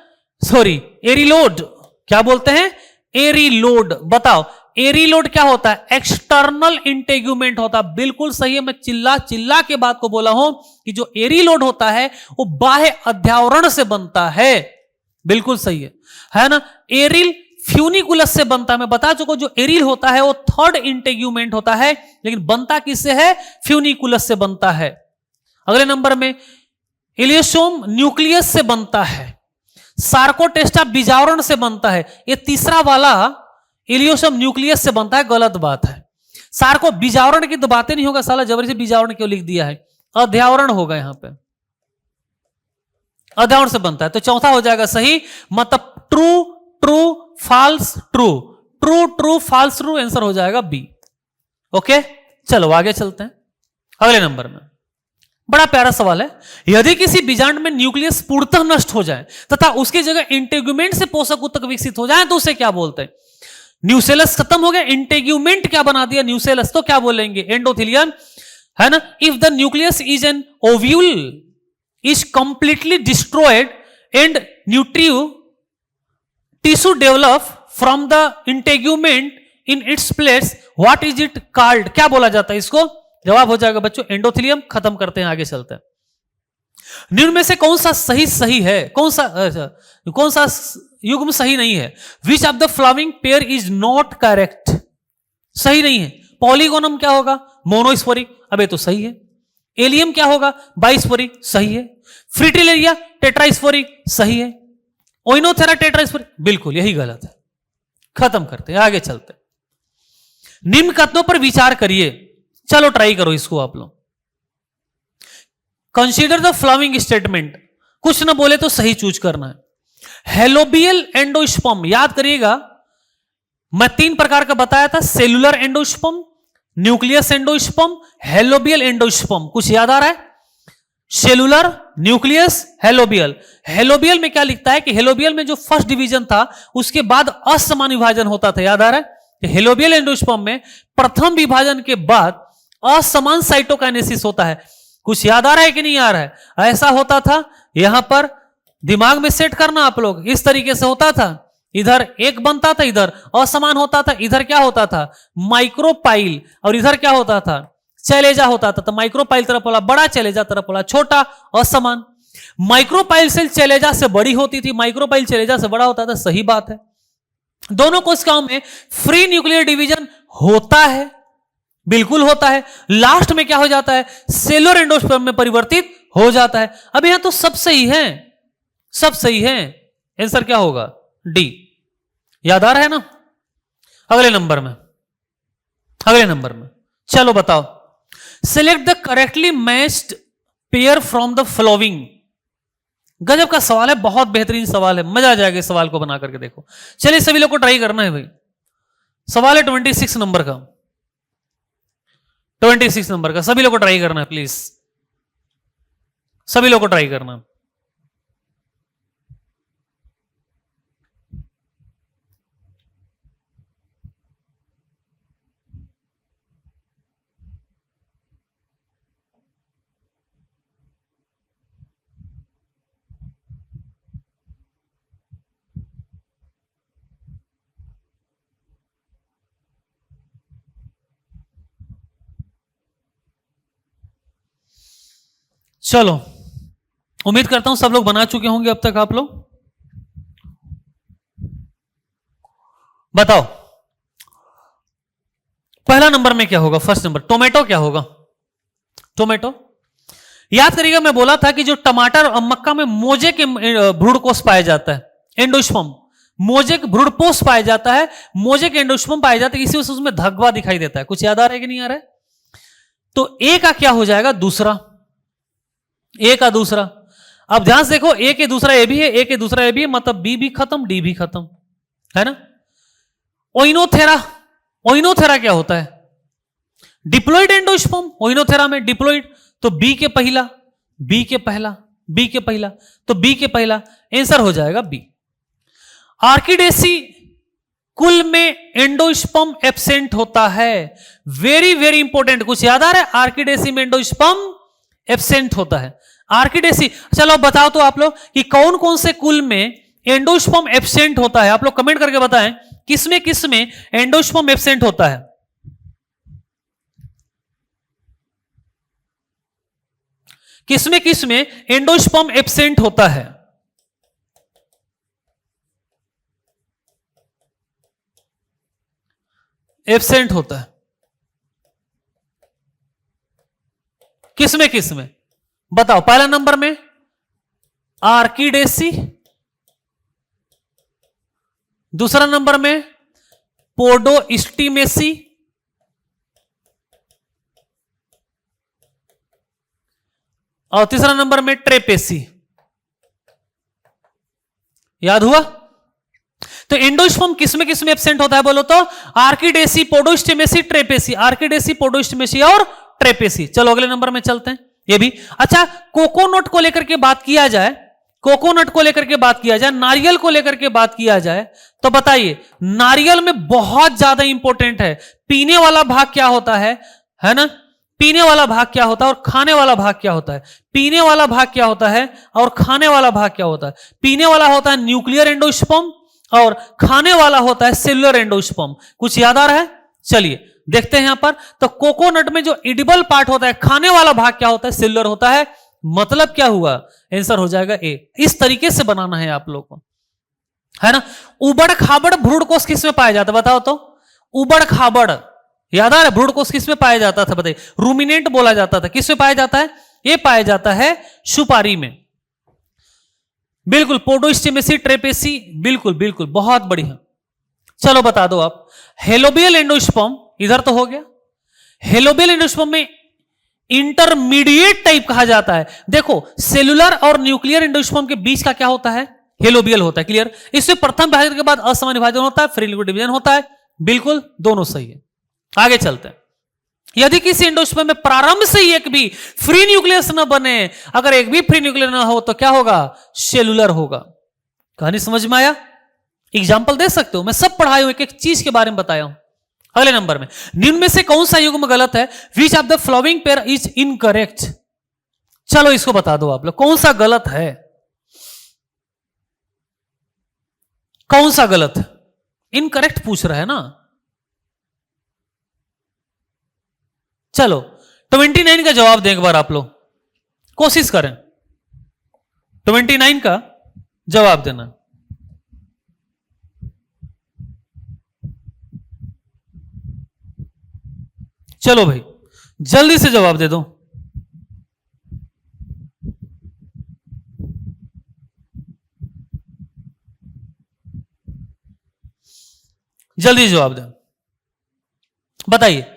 सॉरी एरिलोड, क्या बोलते हैं? एरिलोड। बताओ एरिलोड क्या होता है? एक्सटर्नल इंटेग्यूमेंट होता है। बिल्कुल सही है, मैं चिल्ला चिल्ला के बात को बोला हूं कि जो एरिलोड होता है वो बाह्य अध्यावरण से बनता है। बिल्कुल सही है ना। एरिल फ्यूनिकुलस से बनता है, मैं बता चुका जो एरिल होता है वो थर्ड इंटेग्यूमेंट होता है, लेकिन बनता किससे है? फ्यूनिकुलस से बनता है। अगले नंबर में इलियोसोम न्यूक्लियस से बनता है, सार्कोटेस्टा बीजावरण से बनता है। ये तीसरा वाला इलियोसोम न्यूक्लियस से बनता है, गलत बात है। सार्को बीजावरण की तो बातें नहीं होगा, साला जबरी से बीजावरण क्यों लिख दिया है? अध्यावरण होगा यहां पे, अध्यावरण से बनता है, तो चौथा हो जाएगा सही। मतलब true true false true, true true false true, answer हो जाएगा बी। ओके चलो आगे चलते हैं। अगले नंबर में बड़ा प्यारा सवाल है। यदि किसी बीजांड में न्यूक्लियस पूर्णतः नष्ट हो जाए तथा उसकी जगह इंटेग्यूमेंट से पोषक ऊतक विकसित हो जाए तो उसे क्या बोलते हैं? न्यूसेलस खत्म हो गया, इंटेग्यूमेंट क्या बना दिया? न्यूसेलस, तो क्या बोलेंगे? एंडोथेलियम, है ना। If the nucleus is an ovule is completely destroyed and nutritive tissue develop from the integument in its place, what is it called? क्या बोला जाता है इसको? जवाब हो जाएगा बच्चों एंडोथेलियम। खत्म करते हैं, आगे चलते हैं। निम्न में से कौन सा सही है? कौन सा युग्म सही नहीं है? Which of the following pair is not correct? सही नहीं है। पॉलीगोनम क्या होगा? मोनोस्पोरिक, अबे तो सही है। एलियम क्या होगा? बाइस्पोरिक, सही है। फ्रिटिलेरिया टेट्रास्पोरिक, सही है। ओइनोथेरा टेट्रास्पोरिक, बिल्कुल यही गलत है। खत्म करते हैं, आगे चलते हैं। निम्न कथनों पर विचार करिए। चलो ट्राई करो इसको आप लोग। कंसीडर द फॉलोइंग स्टेटमेंट, कुछ ना बोले तो सही चूज करना है। हेलोबियल एंडोस्पर्म, याद करिएगा मैं 3 प्रकार का बताया था, cellular endosperm, nucleus endosperm, helobial endosperm. कुछ याद आ रहा है? Cellular, nucleus, helobial. हेलोबियल में क्या लिखता है कि हेलोबियल में जो फर्स्ट डिवीजन था उसके बाद असमान विभाजन होता था, याद आ रहा है? हेलोबियल एंडोस्पर्म में प्रथम विभाजन के बाद असमान साइटोकाइनेसिस होता है। कुछ याद आ रहा है कि नहीं आ रहा है? ऐसा होता था, यहां पर दिमाग में सेट करना आप लोग, इस तरीके से होता था। इधर एक बनता था, इधर असमान होता था, इधर क्या होता था? माइक्रोपाइल, और इधर क्या होता था? चैलेजा होता था। तो माइक्रोपाइल तरफ वाला बड़ा, चैलेजा तरफ वाला छोटा, असमान। माइक्रोपाइल सेल चैलेजा से बड़ी होती थी, माइक्रोपाइल चैलेजा से बड़ा होता था, सही बात है। दोनों कोशिकाओं में फ्री न्यूक्लियर डिवीजन होता है, बिल्कुल होता है। लास्ट में क्या हो जाता है? सेलुलर एंडोस्पर्म में परिवर्तित हो जाता है। अब यहां तो सब सही है, सब सही है। आंसर क्या होगा? डी। याद आ रहा है ना? अगले नंबर में, अगले नंबर में चलो बताओ। Select the correctly matched pair from the following. गजब का सवाल है, बहुत बेहतरीन सवाल है, मजा आ जाएगा इस सवाल को बना करके। देखो चलिए सभी लोग को ट्राई करना है भाई। सवाल है 26 नंबर का, 26 नंबर का सभी लोग को ट्राई करना है प्लीज, सभी लोग को ट्राई करना है। चलो उम्मीद करता हूं सब लोग बना चुके होंगे अब तक। आप लोग बताओ पहला नंबर में क्या होगा? फर्स्ट नंबर टोमेटो क्या होगा? टोमेटो। याद करिएगा मैं बोला था कि जो टमाटर और मक्का में मोजे के भ्रूणकोष पाया जाता है, एंडोस्पर्म, मोजे भ्रूणपोष पाया जाता है, मोजे के एंडोस्पर्म पाया जाता है, इसी वजह से उसमें धब्बा दिखाई देता है। कुछ याद आ रहा है कि नहीं आ रहा है? तो ए का क्या हो जाएगा? दूसरा। ए का दूसरा। अब ध्यान से देखो, ए के दूसरा ए भी है, ए के दूसरा ए भी है, मतलब बी भी खत्म, डी भी खत्म, है ना। ओइनोथेरा, ओइनोथेरा क्या होता है? Diploid endosperm. ओइनोथेरा में डिप्लॉइड, तो बी के पहला, बी के पहला, बी के पहला, तो बी के पहला आंसर हो जाएगा बी। आर्किडेसी कुल में एंडोस्पर्म एब्सेंट होता है। वेरी वेरी इंपॉर्टेंट, कुछ याद आ रहा है? आर्किडेसी में एंडोस्पर्म एब्सेंट होता है। आर्किडेसी, चलो बताओ तो आप लोग कि कौन कौन से कुल में एंडोस्पर्म एब्सेंट होता है? आप लोग कमेंट करके बताएं किसमें किसमें एंडोस्पर्म एब्सेंट होता है। किसमें किसमें एंडोस्पर्म एब्सेंट होता है? एब्सेंट होता है किसमें किसमें बताओ। पहला नंबर में आर्किडेसी, दूसरा नंबर में पोडोस्टिमेसी, और तीसरा नंबर में ट्रेपेसी। याद हुआ? तो एंडोस्पर्म किसमें किसमें एब्सेंट होता है बोलो तो? आर्किडेसी, पोडोस्टिमेसी, ट्रेपेसी। आर्किडेसी, पोडोस्टिमेसी और ट्रेपेसी। चलो अगले नंबर में चलते हैं। ये भी अच्छा, कोकोनट को लेकर के बात किया जाए, कोकोनट को लेकर के बात किया जाए, नारियल को लेकर के बात किया जाए, तो बताइए नारियल में बहुत ज्यादा इंपॉर्टेंट है, पीने वाला भाग क्या होता है ना? पीने वाला भाग क्या होता है और खाने वाला भाग क्या होता है? पीने वाला भाग क्या होता है और खाने वाला भाग क्या होता है? पीने वाला होता है न्यूक्लियर एंडोस्पर्म और खाने वाला होता है सेलुलर एंडोस्पर्म। कुछ याद आ रहा है? चलिए देखते हैं यहां पर। तो कोकोनट में जो एडिबल पार्ट होता है, खाने वाला भाग क्या होता है? सेलुलर होता है। मतलब क्या हुआ? आंसर हो जाएगा ए। इस तरीके से बनाना है आप लोग को, है ना। उबड़ खाबड़ भ्रूणकोष किसमें पाया जाता है बताओ तो? उबड़ खाबड़ याद आ रहा है? भ्रूणकोष किसमें पाया जाता था बताइए? रूमिनेंट बोला जाता था। किसमें पाया जाता है? ये पाया जाता है सुपारी में। बिल्कुल, पोडोस्टिमेसी, ट्रेपेसी, बिल्कुल बिल्कुल, बहुत बढ़िया। चलो बता दो आप। हेलोबियल एंडोस्पर्म इधर तो हो गया। हेलोबियल एंडोस्पर्म में इंटरमीडिएट टाइप कहा जाता है। देखो सेलुलर और न्यूक्लियर एंडोस्पर्म के बीच का क्या होता है? हेलोबियल होता है। क्लियर? इसमें प्रथम विभाजन के बाद असामान्य विभाजन होता है, फ्री लिक्विड डिवीजन होता है। बिल्कुल दोनों सही है। आगे चलते हैं। यदि किसी एंडोस्पर्म में प्रारंभ से ही एक भी फ्री न्यूक्लियस न बने, अगर एक भी फ्री न्यूक्लियस ना हो तो क्या होगा? सेलुलर होगा। कहानी समझ में आया? एग्जाम्पल दे सकते हो, मैं सब पढ़ाया हूं, एक एक चीज के बारे में बताया हूं। अगले नंबर में निम्न में से कौन सा युग्म गलत है? Which of the flowing pair is incorrect. चलो इसको बता दो आप लोग, कौन सा गलत है? कौन सा गलत है? इनकरेक्ट पूछ रहा है ना। चलो 29 का जवाब दें एक बार आप लोग, कोशिश करें 29 का जवाब देना। चलो भाई जल्दी से जवाब दे दो। जल्दी जवाब दें, बताइए।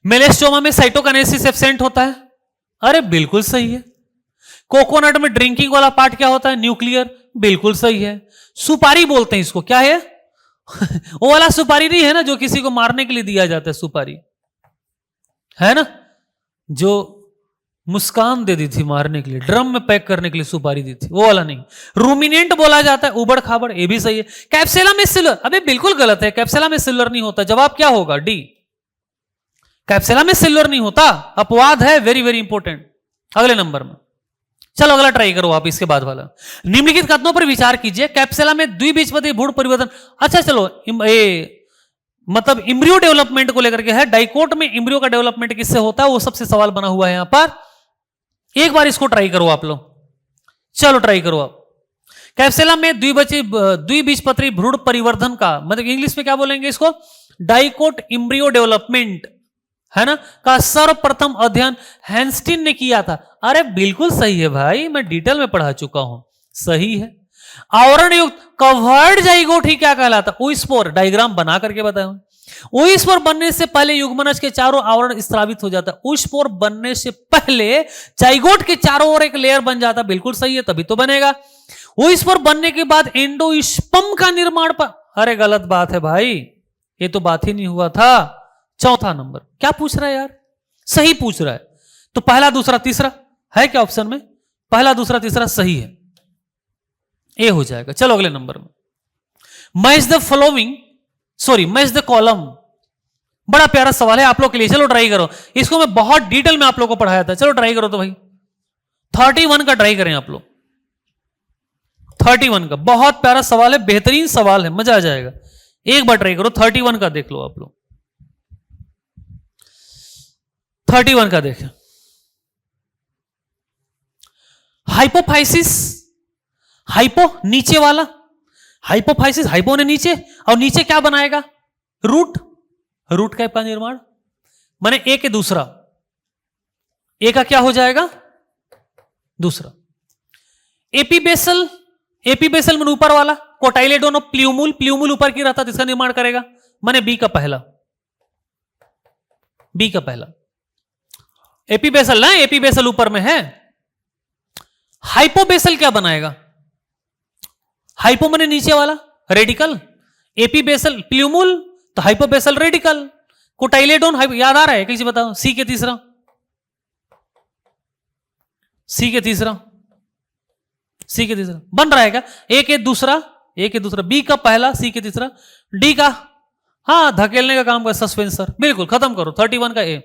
मेलेस्टोमा में साइटोकाइनेसिस एब्सेंट होता है। अरे बिल्कुल सही है। कोकोनट में ड्रिंकिंग वाला पार्ट क्या होता है? न्यूक्लियर। बिल्कुल सही है। सुपारी बोलते हैं इसको, क्या है? वो वाला सुपारी नहीं है ना जो किसी को मारने के लिए दिया जाता है, सुपारी है ना, जो मुस्कान दे दी थी मारने के लिए, ड्रम में पैक करने के लिए सुपारी दी थी, वो वाला नहीं। रूमिनेंट बोला जाता है, उबड़ खाबड़, ये भी सही है। कैप्सेला में सिलर, अबे बिल्कुल गलत है, कैप्सेला में सिलर नहीं होता। जवाब क्या होगा? डी, कैप्सेला में सिल्वर नहीं होता, अपवाद है, वेरी वेरी इंपॉर्टेंट। अगले नंबर में चलो अगला ट्राई करो आप, इसके बाद वाला। निम्नलिखित कथनों पर विचार कीजिए, कैप्सेला में द्विबीजपत्री भ्रूण परिवर्तन, अच्छा चलो मतलब इम्ब्रियो डेवलपमेंट को लेकर के है, डाइकोट में इम्ब्रियो का डेवलपमेंट किससे होता है, वो सबसे सवाल बना हुआ है यहां पर। एक बार इसको ट्राई करो आप लोग, चलो ट्राई करो आप। कैप्सेला में द्विबीजपत्री भ्रूण परिवर्धन का मतलब इंग्लिश में क्या बोलेंगे इसको? डाइकोट इम्ब्रियो डेवलपमेंट, है ना, का सर्वप्रथम अध्ययन हैंस्टीन ने किया था। अरे बिल्कुल सही है भाई, मैं डिटेल में पढ़ा चुका हूं, सही है। आवरण युक्त कवर्ड जाइगोट ही क्या कहलाता? ओइस्पोर, डायग्राम बना करके बताया। ओइस्पोर बनने से पहले युग्मनज के चारों आवरण स्रावित हो जाता है। ओइस्पोर बनने से पहले जाइगोट के चारों ओर एक लेयर बन जाता, बिल्कुल सही है, तभी तो बनेगा। ओइस्पोर बनने के बाद एंडोस्पर्म का निर्माण पर, अरे गलत बात है भाई, ये तो बात ही नहीं हुआ था। चौथा नंबर क्या पूछ रहा है यार? सही पूछ रहा है, तो पहला दूसरा तीसरा है क्या ऑप्शन में? पहला दूसरा तीसरा सही है, ए हो जाएगा। चलो अगले नंबर में, match the following, sorry match the column, बड़ा प्यारा सवाल है आप लोग के लिए, चलो ट्राई करो इसको। मैं बहुत डिटेल में आप लोग को पढ़ाया था, चलो ट्राई करो तो भाई। 31 का ट्राई करें आप लोग, 31 का बहुत प्यारा सवाल है, बेहतरीन सवाल है, मजा आ जाएगा। एक बार ट्राई करो, 31 का देख लो आप लोग। 31 का देखें, हाइपोफाइसिस, हाइपो नीचे वाला, हाइपोफाइसिस, हाइपो ने नीचे, और नीचे क्या बनाएगा? रूट, रूट का निर्माण, माने ए के दूसरा, ए का क्या हो जाएगा? दूसरा। एपीबेसल, एपीबेसल में ऊपर वाला, कोटाइलेडोन ऑफ प्ल्यूमुल, प्ल्यूमुल ऊपर की रहता, इसका निर्माण करेगा, माने बी का पहला, बी का पहला। एपीबेसल ना, एपीबेसल ऊपर में है। हाइपोबेसल क्या बनाएगा? हाइपो माने नीचे वाला, रेडिकल, एपीबेसल प्ल्यूमुल, तो हाइपोबेसल रेडिकल, कोटाइलेडोन याद आ रहा है? कैसे बताओ? सी के तीसरा, सी के तीसरा, सी के तीसरा बन रहा है क्या? ए के दूसरा, ए के दूसरा, बी का पहला, सी के तीसरा, डी का, हाँ धकेलने का काम कर, सस्पेंसर, बिल्कुल खत्म करो। 31 का ए।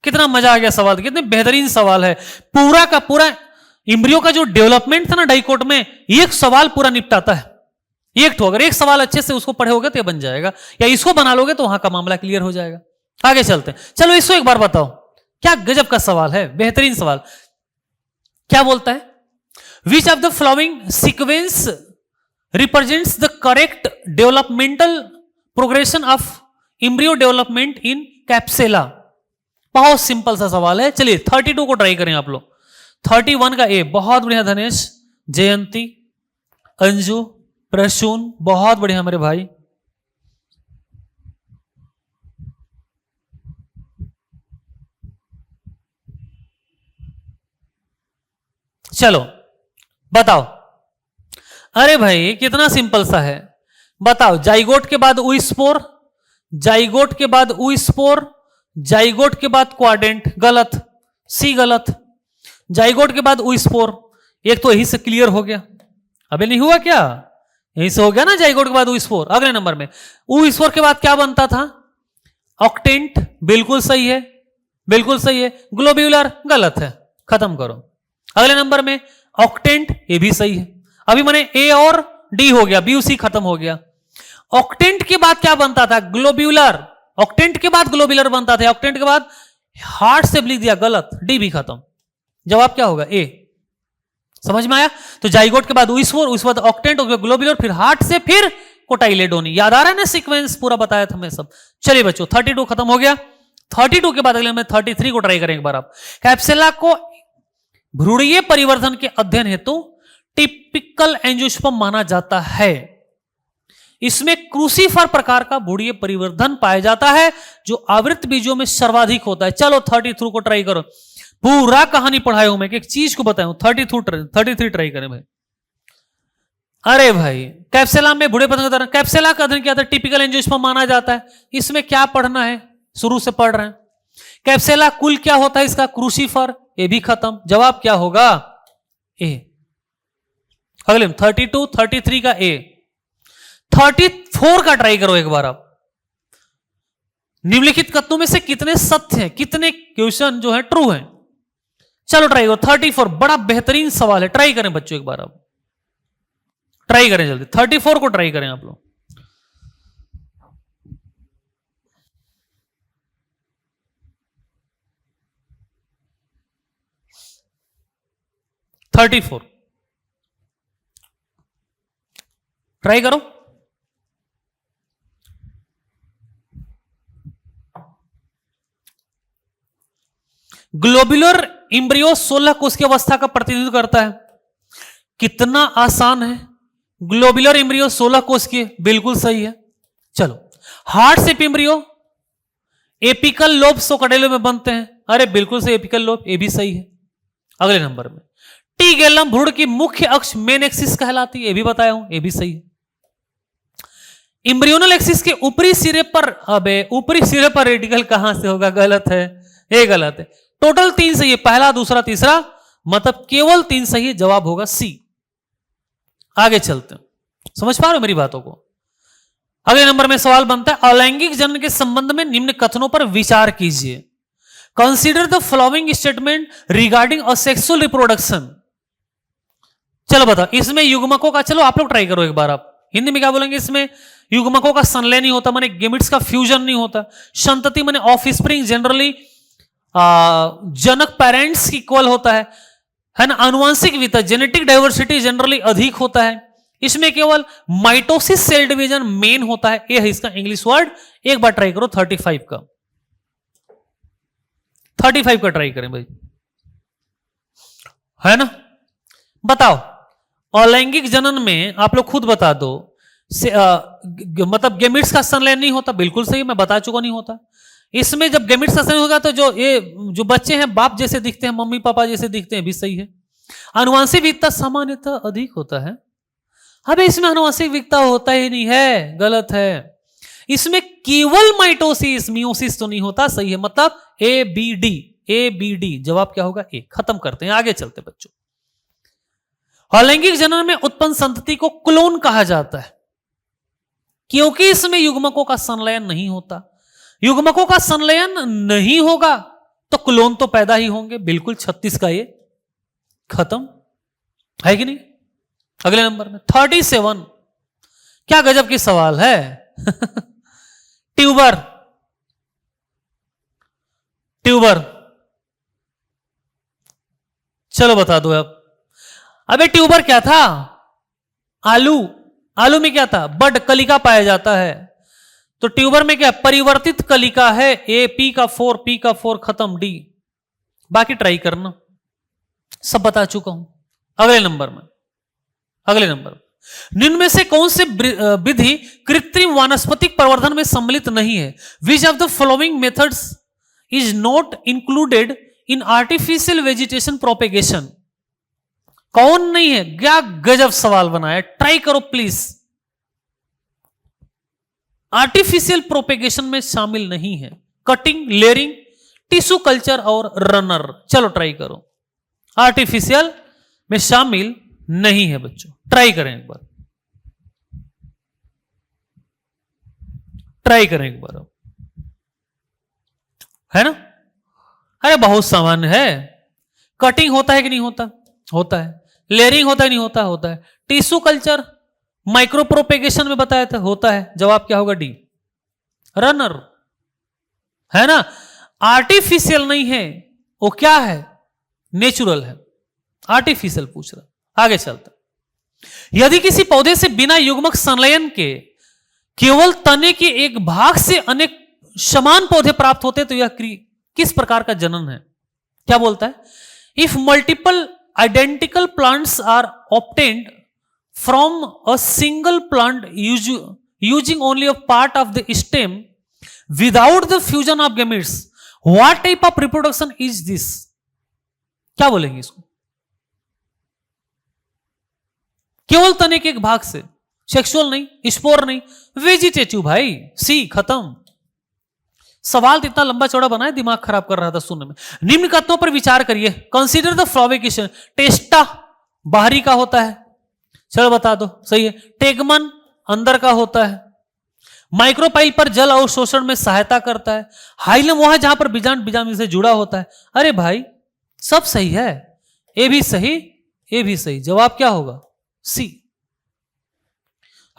कितना मजा आ गया सवाल, कितने बेहतरीन सवाल है। पूरा का पूरा इम्ब्रियो का जो डेवलपमेंट था ना डाइकोट में, एक सवाल पूरा निपटाता है। एक तो अगर एक सवाल अच्छे से उसको पढ़ोगे तो ये बन जाएगा, या इसको बना लोगे तो वहां का मामला क्लियर हो जाएगा। आगे चलते हैं, चलो इसको एक बार बताओ, क्या गजब का सवाल है, बेहतरीन सवाल। क्या बोलता है? Which of the following sequence represents the correct developmental progression of embryo development in capsella? बहुत सिंपल सा सवाल है। चलिए 32 को ट्राई करें आप लोग। 31 का ए, बहुत बढ़िया धनेश, जयंती, अंजू, प्रसून, बहुत बढ़िया मेरे भाई। चलो बताओ। अरे भाई कितना सिंपल सा है, बताओ। जाइगोट के बाद उइस्पोर, जाइगोट के बाद उइस्पोर, जाइगोट के बाद क्वाड्रेंट, गलत, सी गलत। जाइगोट के बाद उइस्पोर, एक तो यही से क्लियर हो गया। अबे नहीं हुआ क्या? यही से हो गया ना, जाइगोट के बाद उइस्पोर। अगले नंबर में उइस्पोर के बाद क्या बनता था? ऑक्टेंट, बिल्कुल सही है, बिल्कुल सही है। ग्लोब्यूलर, गलत है, खत्म करो। अगले नंबर में ऑक्टेंट, ये भी सही है। अभी मैंने ए और डी हो गया, बी सी खत्म हो गया। ऑक्टेंट के बाद क्या बनता था? ग्लोब्यूलर। ऑक्टेंट के बाद ग्लोब्यूलर बनता था, ऑक्टेंट के बाद हार्ट से लिख दिया, गलत, डी भी खत्म। जवाब क्या होगा? ए। समझ में आया? तो जाइगोट के बाद उइस्पोर, उसके बाद ऑक्टेंट, ग्लोब्यूलर, फिर हार्ट से, फिर कोटाइलेडोनी। याद आ रहा है ना सीक्वेंस? पूरा बताया था मैं सब। चलिए बच्चों 32 खत्म हो गया। 32 के बाद अगले में 33 को ट्राई करें एक बार आप। कैप्सेला को भ्रूणीय परिवर्धन के अध्ययन हेतु टिपिकल एंजियोस्पर्म माना जाता है। इसमें क्रूसीफर प्रकार का भ्रूणीय परिवर्धन पाया जाता है, जो आवृत बीजों में सर्वाधिक होता है। चलो 33 को ट्राई करो। पूरा कहानी पढ़ाया हूं मैं, एक चीज को बताया हूं। 33 ट्राई करें भाई। अरे भाई कैप्सेला में बूढ़े पतंग तरह, कैप्सेला का अध्ययन क्या था? टिपिकल एंजियोस्पर्म माना जाता है। इसमें क्या पढ़ना है? शुरू से पढ़ रहे हैं। कैप्सेला कुल क्या होता है इसका? क्रूसिफर। ये भी खत्म। जवाब क्या होगा? ए। अगले 32, 33 का ए। 34 का ट्राई करो एक बार आप। निम्नलिखित कथनों में से कितने सत्य हैं, कितने क्वेश्चन जो है ट्रू हैं? चलो ट्राई करो। 34 बड़ा बेहतरीन सवाल है, ट्राई करें बच्चों एक बार आप। ट्राई करें जल्दी, 34 को ट्राई करें आप लोग। ट्राई करो। ग्लोबुलर इम्ब्रियो 16 कोष की अवस्था का प्रतिनिधित्व करता है। कितना आसान है। ग्लोबुलर इम्ब्रियो 16 कोष की, बिल्कुल सही है। चलो, heart shape embryo apical lobe सोकडेलो में बनते हैं। अरे बिल्कुल सही, एपिकल लोब, ये भी सही है। अगले नंबर में टी गैलम भ्रूण की मुख्य अक्ष मेन एक्सिस कहलाती है, ये भी बताया हूं, ये भी सही है। इम्ब्रियोनल एक्सिस के ऊपरी सिरे पर, अबे ऊपरी सिरे पर रेडिकल कहां से होगा? गलत है, ये गलत है। टोटल 3 सही है, पहला दूसरा तीसरा, मतलब केवल 3 सही है। जवाब होगा सी। आगे चलते हैं, समझ पा रहे हो मेरी बातों को? अगले नंबर में सवाल बनता है, अलैंगिक जनन के संबंध में निम्न कथनों पर विचार कीजिए। Consider the following statement regarding asexual reproduction. चलो बताओ, इसमें युग्मकों का, चलो आप लोग ट्राई करो एक बार आप। हिंदी में क्या बोलेंगे? इसमें युग्मकों का संलय नहीं होता, माने गेमिट्स का फ्यूजन नहीं होता। संतति माने ऑफस्प्रिंग जनरली जनक पेरेंट्स इक्वल होता है ना। आनुवंशिक वितरण जेनेटिक डाइवर्सिटी जनरली अधिक होता है। इसमें केवल माइटोसिस सेल डिवीजन मेन होता है। ये है इसका इंग्लिश वर्ड। एक बार ट्राई करो 35 का। 35 का ट्राई करें भाई, है ना। बताओ, अलैंगिक जनन में आप लोग खुद बता दो, मतलब गेमिट्स का संलयन नहीं होता। बिल्कुल सही, मैं बता चुका नहीं होता। इसमें जब गेमिट्स का संलयन होगा तो जो बच्चे हैं बाप जैसे दिखते हैं, मम्मी पापा जैसे दिखते हैं, भी सही है। आनुवंशिक विविधता सामान्यतः अधिक होता है। अब इसमें आनुवंशिक विविधता होता ही नहीं है, गलत है। इसमें केवल माइटोसिस, मियोसिस तो नहीं होता, सही है। मतलब ए बी डी। जवाब क्या होगा? ए। खत्म करते हैं, आगे चलते बच्चों। अलैंगिक जनन में उत्पन्न संतति को क्लोन कहा जाता है, क्योंकि इसमें युग्मकों का संलयन नहीं होता। युग्मकों का संलयन नहीं होगा तो क्लोन तो पैदा ही होंगे। बिल्कुल 36 का ये खत्म है कि नहीं। अगले नंबर में 37, क्या गजब की सवाल है। ट्यूबर चलो बता दो आप। अबे ट्यूबर क्या था? आलू में क्या था? बड कलिका पाया जाता है। तो ट्यूबर में क्या? परिवर्तित कलिका है। ए, पी का 4 खत्म, डी। बाकी ट्राई करना, सब बता चुका हूं। अगले नंबर में निम्न में से कौन से विधि कृत्रिम वानस्पतिक प्रवर्धन में सम्मिलित नहीं है? Which of the following methods is not included in artificial vegetation propagation? कौन नहीं है? क्या गजब सवाल बनाया, ट्राई करो प्लीज। आर्टिफिशियल प्रोपेगेशन में शामिल नहीं है कटिंग, लेयरिंग, टिश्यू कल्चर और रनर। चलो ट्राई करो, आर्टिफिशियल में शामिल नहीं है बच्चों। ट्राई करें एक बार, है ना। अरे बहुत सामान्य है। कटिंग होता है कि नहीं होता? होता है। लेयरिंग होता है नहीं होता? होता है। टिश्यू कल्चर माइक्रो प्रोपेगेशन में बताया था, होता है। जवाब क्या होगा? डी, रनर, है ना। आर्टिफिशियल नहीं है, वो क्या है? नेचुरल है। आर्टिफिशियल पूछ रहा। आगे चलता, यदि किसी पौधे से बिना युग्मक संलयन के केवल तने के एक भाग से अनेक समान पौधे प्राप्त होते तो यह किस प्रकार का जनन है? क्या बोलता है? If multiple identical plants are obtained from a single plant using only a part of the stem without the fusion of gametes, what type of reproduction is this? क्या बोलेंगे इसको? केवल तने के एक भाग से, सेक्सुअल नहीं, स्पोर नहीं, वेजिटेटिव भाई। सी, खत्म। सवाल इतना लंबा चौड़ा बनाए, दिमाग खराब कर रहा था सुनने में। निम्न कथनों पर विचार करिए। Consider the following question. Testa बाहरी का होता है, चलो बता दो, सही है। टेगमन अंदर का होता है। माइक्रोपाइल पर जल अवशोषण में सहायता करता है। हाइलम वह है जहां पर बीजांड बीजाणु से जुड़ा होता है। अरे भाई सब सही है, ए भी सही, ए भी सही। जवाब क्या होगा? सी।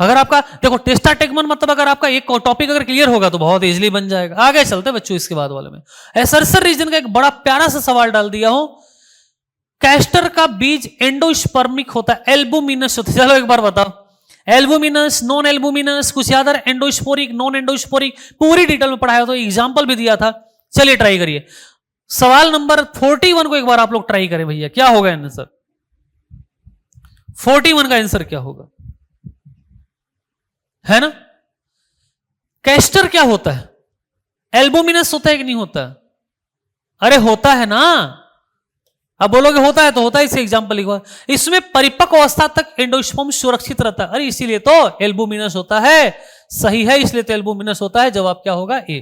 अगर आपका देखो टेस्टा टेगमन मतलब अगर आपका एक टॉपिक अगर क्लियर होगा तो बहुत इजीली बन जाएगा। आगे चलते बच्चों इसके बाद वाले में। एसर्सर रीजन का एक बड़ा प्यारा सा सवाल डाल दिया हूं। कैस्टर का बीज एंडोस्पर्मिक होता है, एल्बुमिनस होता है। चलो एक बार बताओ, एल्बुमिनस, नॉन एल्बुमिनस, कुछ याद है? एंडोस्पोरिक, नॉन एंडोस्पोरिक, पूरी डिटेल में पढ़ाया तो एग्जाम्पल भी दिया था। चलिए ट्राई करिए। सवाल नंबर 41 को एक बार आप लोग ट्राई करें भैया, क्या होगा आंसर? 41 का आंसर क्या होगा? है ना? कैस्टर क्या होता है? एल्बुमिनस होता है कि नहीं होता? अरे होता है ना। अब बोलोगे होता है तो होता है, इसे एग्जांपल लिखो। इसमें परिपक्व अवस्था तक एंडोस्पर्म सुरक्षित रहता है। अरे इसीलिए तो एल्बुमिनस होता है। सही है, इसलिए तो एल्बुमिनस होता है। जवाब क्या होगा? ए।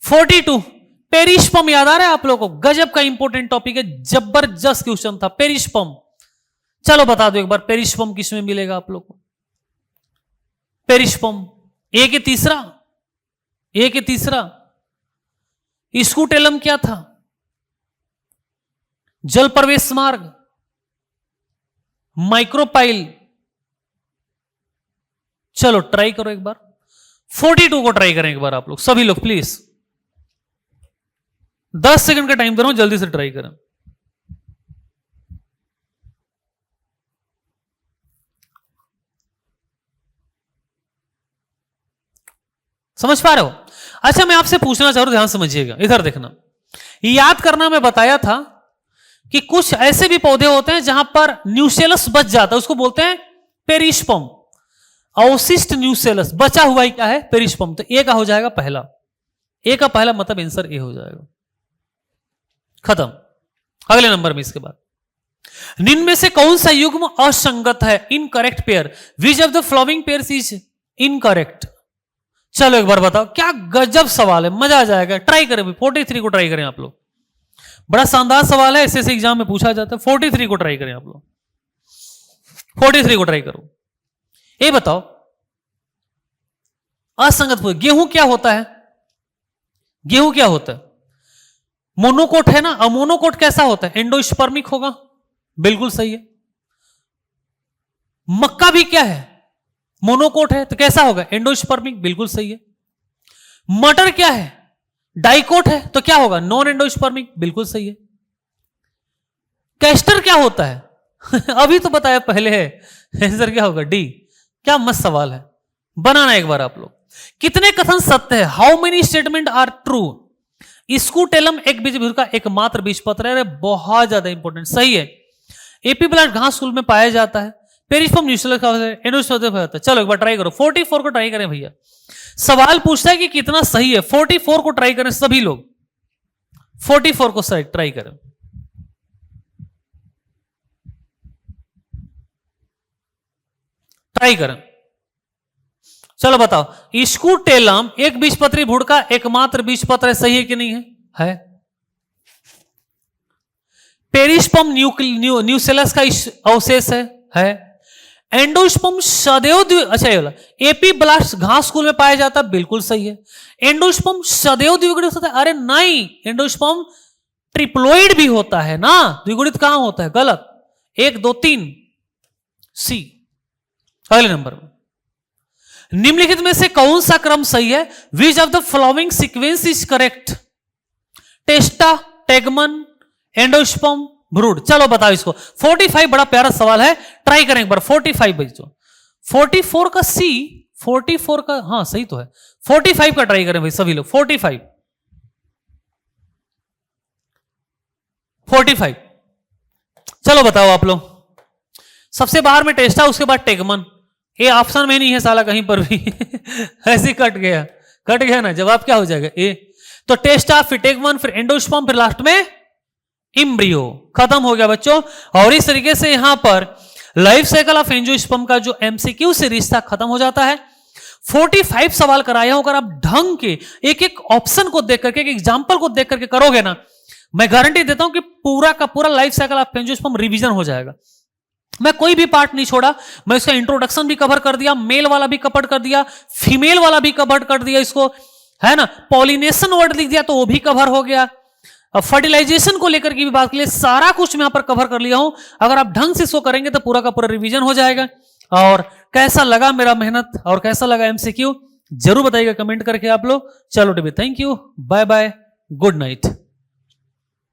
42 पेरिस्पर्म याद आ रहा है आप लोगों को? गजब का इंपॉर्टेंट टॉपिक है, जबरदस्त क्वेश्चन था पेरिस्पर्म। चलो बता दो एक बार, पेरिस्पर्म किसमें मिलेगा आप लोग को? पेरिस्पर्म ए के तीसरा, ए के तीसरा। स्कूटेलम क्या था? जल प्रवेश मार्ग, माइक्रोपाइल। चलो ट्राई करो एक बार। 42 को ट्राई करें एक बार आप लोग, सभी लोग प्लीज। 10 सेकंड का टाइम दे रहा हूं, जल्दी से ट्राई करें। समझ पा रहे हो? अच्छा मैं आपसे पूछना चाह रहा हूं, ध्यान समझिएगा, इधर देखना। याद करना, मैं बताया था कि कुछ ऐसे भी पौधे होते हैं जहां पर न्यूसेलस बच जाता है, उसको बोलते हैं पेरिस्पर्म। अवशिष्ट न्यूसेलस बचा हुआ ही क्या है? पेरिस्पर्म। तो ए का हो जाएगा पहला, ए का पहला मतलब आंसर ए हो जाएगा। खत्म। अगले नंबर में इसके बाद, निम्न में से कौन सा युग्म असंगत है? Incorrect pair. Which of the following pairs is incorrect? चलो एक बार बताओ। क्या गजब सवाल है, मजा आ जाएगा। ट्राई करें 43 को ट्राई करें आप लोग। बड़ा शानदार सवाल है, ऐसे एग्जाम में पूछा जाता है। 43 को ट्राई करें आप लोग, 43 को ट्राई करो। ये बताओ असंगत। गेहूं क्या होता है? गेहूं क्या होता है? मोनोकोट है ना। अमोनोकोट कैसा होता है? एंडोस्पर्मिक होगा, बिल्कुल सही है। मक्का भी क्या है? मोनोकोट है, तो कैसा होगा? एंडोस्पर्मिक, बिल्कुल सही है। मटर क्या है? डाइकोट है, तो क्या होगा? नॉन एंडोस्पर्मिक, बिल्कुल सही है। कैस्टर क्या होता है? अभी तो बताया पहले है, आंसर क्या होगा? डी। क्या मस्त सवाल है, बनाना एक बार आप लोग। कितने कथन सत्य है? How many statement are true? Scutellum एक बीजभूत का एकमात्र बीजपत्र है। बहुत ज्यादा इंपॉर्टेंट, सही है। एपीब्लास्ट घास कुल में पाया जाता है। पेरिस्पर्म न्यूसेलस का होता है। चलो एक बार ट्राई करो। 44 को ट्राई करें भैया। सवाल पूछता है कि कितना सही है। 44 को ट्राई करें सभी लोग, 44 को सही ट्राई करें। ट्राई करें। चलो बताओ। स्कूटेलम एक बीजपत्री भूड का एकमात्र बीजपत्र है, सही है कि नहीं है? है। पेरिस्पर्म न्यूसेलस का अवशेष है। एंडोस्पर्म सदैव अच्छा ये वाला एपीब्लास्ट घास कुल में पाया जाता है, बिल्कुल सही है। एंडोस्पर्म सदैव द्विगुणित होता है? अरे नहीं, एंडोस्पर्म ट्रिप्लोइड भी होता है ना, द्विगुणित कहां होता है? गलत। 1 2 3 सी। अगले नंबर में, निम्नलिखित में से कौन सा क्रम सही है? Which of the following sequence is correct? Testa, tegmen, endosperm, brood. चलो बताओ इसको। 45 बड़ा प्यारा सवाल है, ट्राई करें एक बार। 45 बच्चों, 44 का सी, 44 का हाँ सही तो है। 45 का ट्राई करें भाई सभी लोग। 45 चलो बताओ आप लोग। सबसे बाहर में टेस्टा, उसके बाद टेगमन। ये ऑप्शन में नहीं है साला कहीं पर भी। ऐसे कट गया ना। जवाब क्या हो जाएगा? ए। तो टेस्टा, फिर टेगमन, फिर एंडोस्पर्म, फिर लास्ट में इम्ब्रियो खत्म हो गया बच्चों। और इस तरीके से यहां पर लाइफ साइकिल ऑफ एंजियोस्पर्म का जो एमसीक्यू सीरीज था खत्म हो जाता है। 45 सवाल कराया हूं, अगर आप ढंग के एक एक ऑप्शन को देख करके, एक एग्जांपल को देख करके करोगे ना, मैं गारंटी देता हूं कि पूरा का पूरा life cycle of angiosperm revision हो जाएगा। मैं कोई भी पार्ट नहीं छोड़ा, मैं इसका इंट्रोडक्शन भी कवर कर दिया, मेल वाला भी कवर कर दिया, फीमेल वाला भी कवर कर दिया, इसको है ना, पॉलिनेशन वर्ड लिख दिया तो वो भी कवर हो गया। अब फर्टिलाइजेशन को लेकर की भी बात के लिए सारा कुछ मैं यहां पर कवर कर लिया हूं। अगर आप ढंग से इसको करेंगे तो पूरा का पूरा रिवीजन हो जाएगा। और कैसा लगा मेरा मेहनत और कैसा लगा एमसीक्यू जरूर बताइएगा कमेंट करके आप लोग। चलो TV, thank you, bye bye, good night.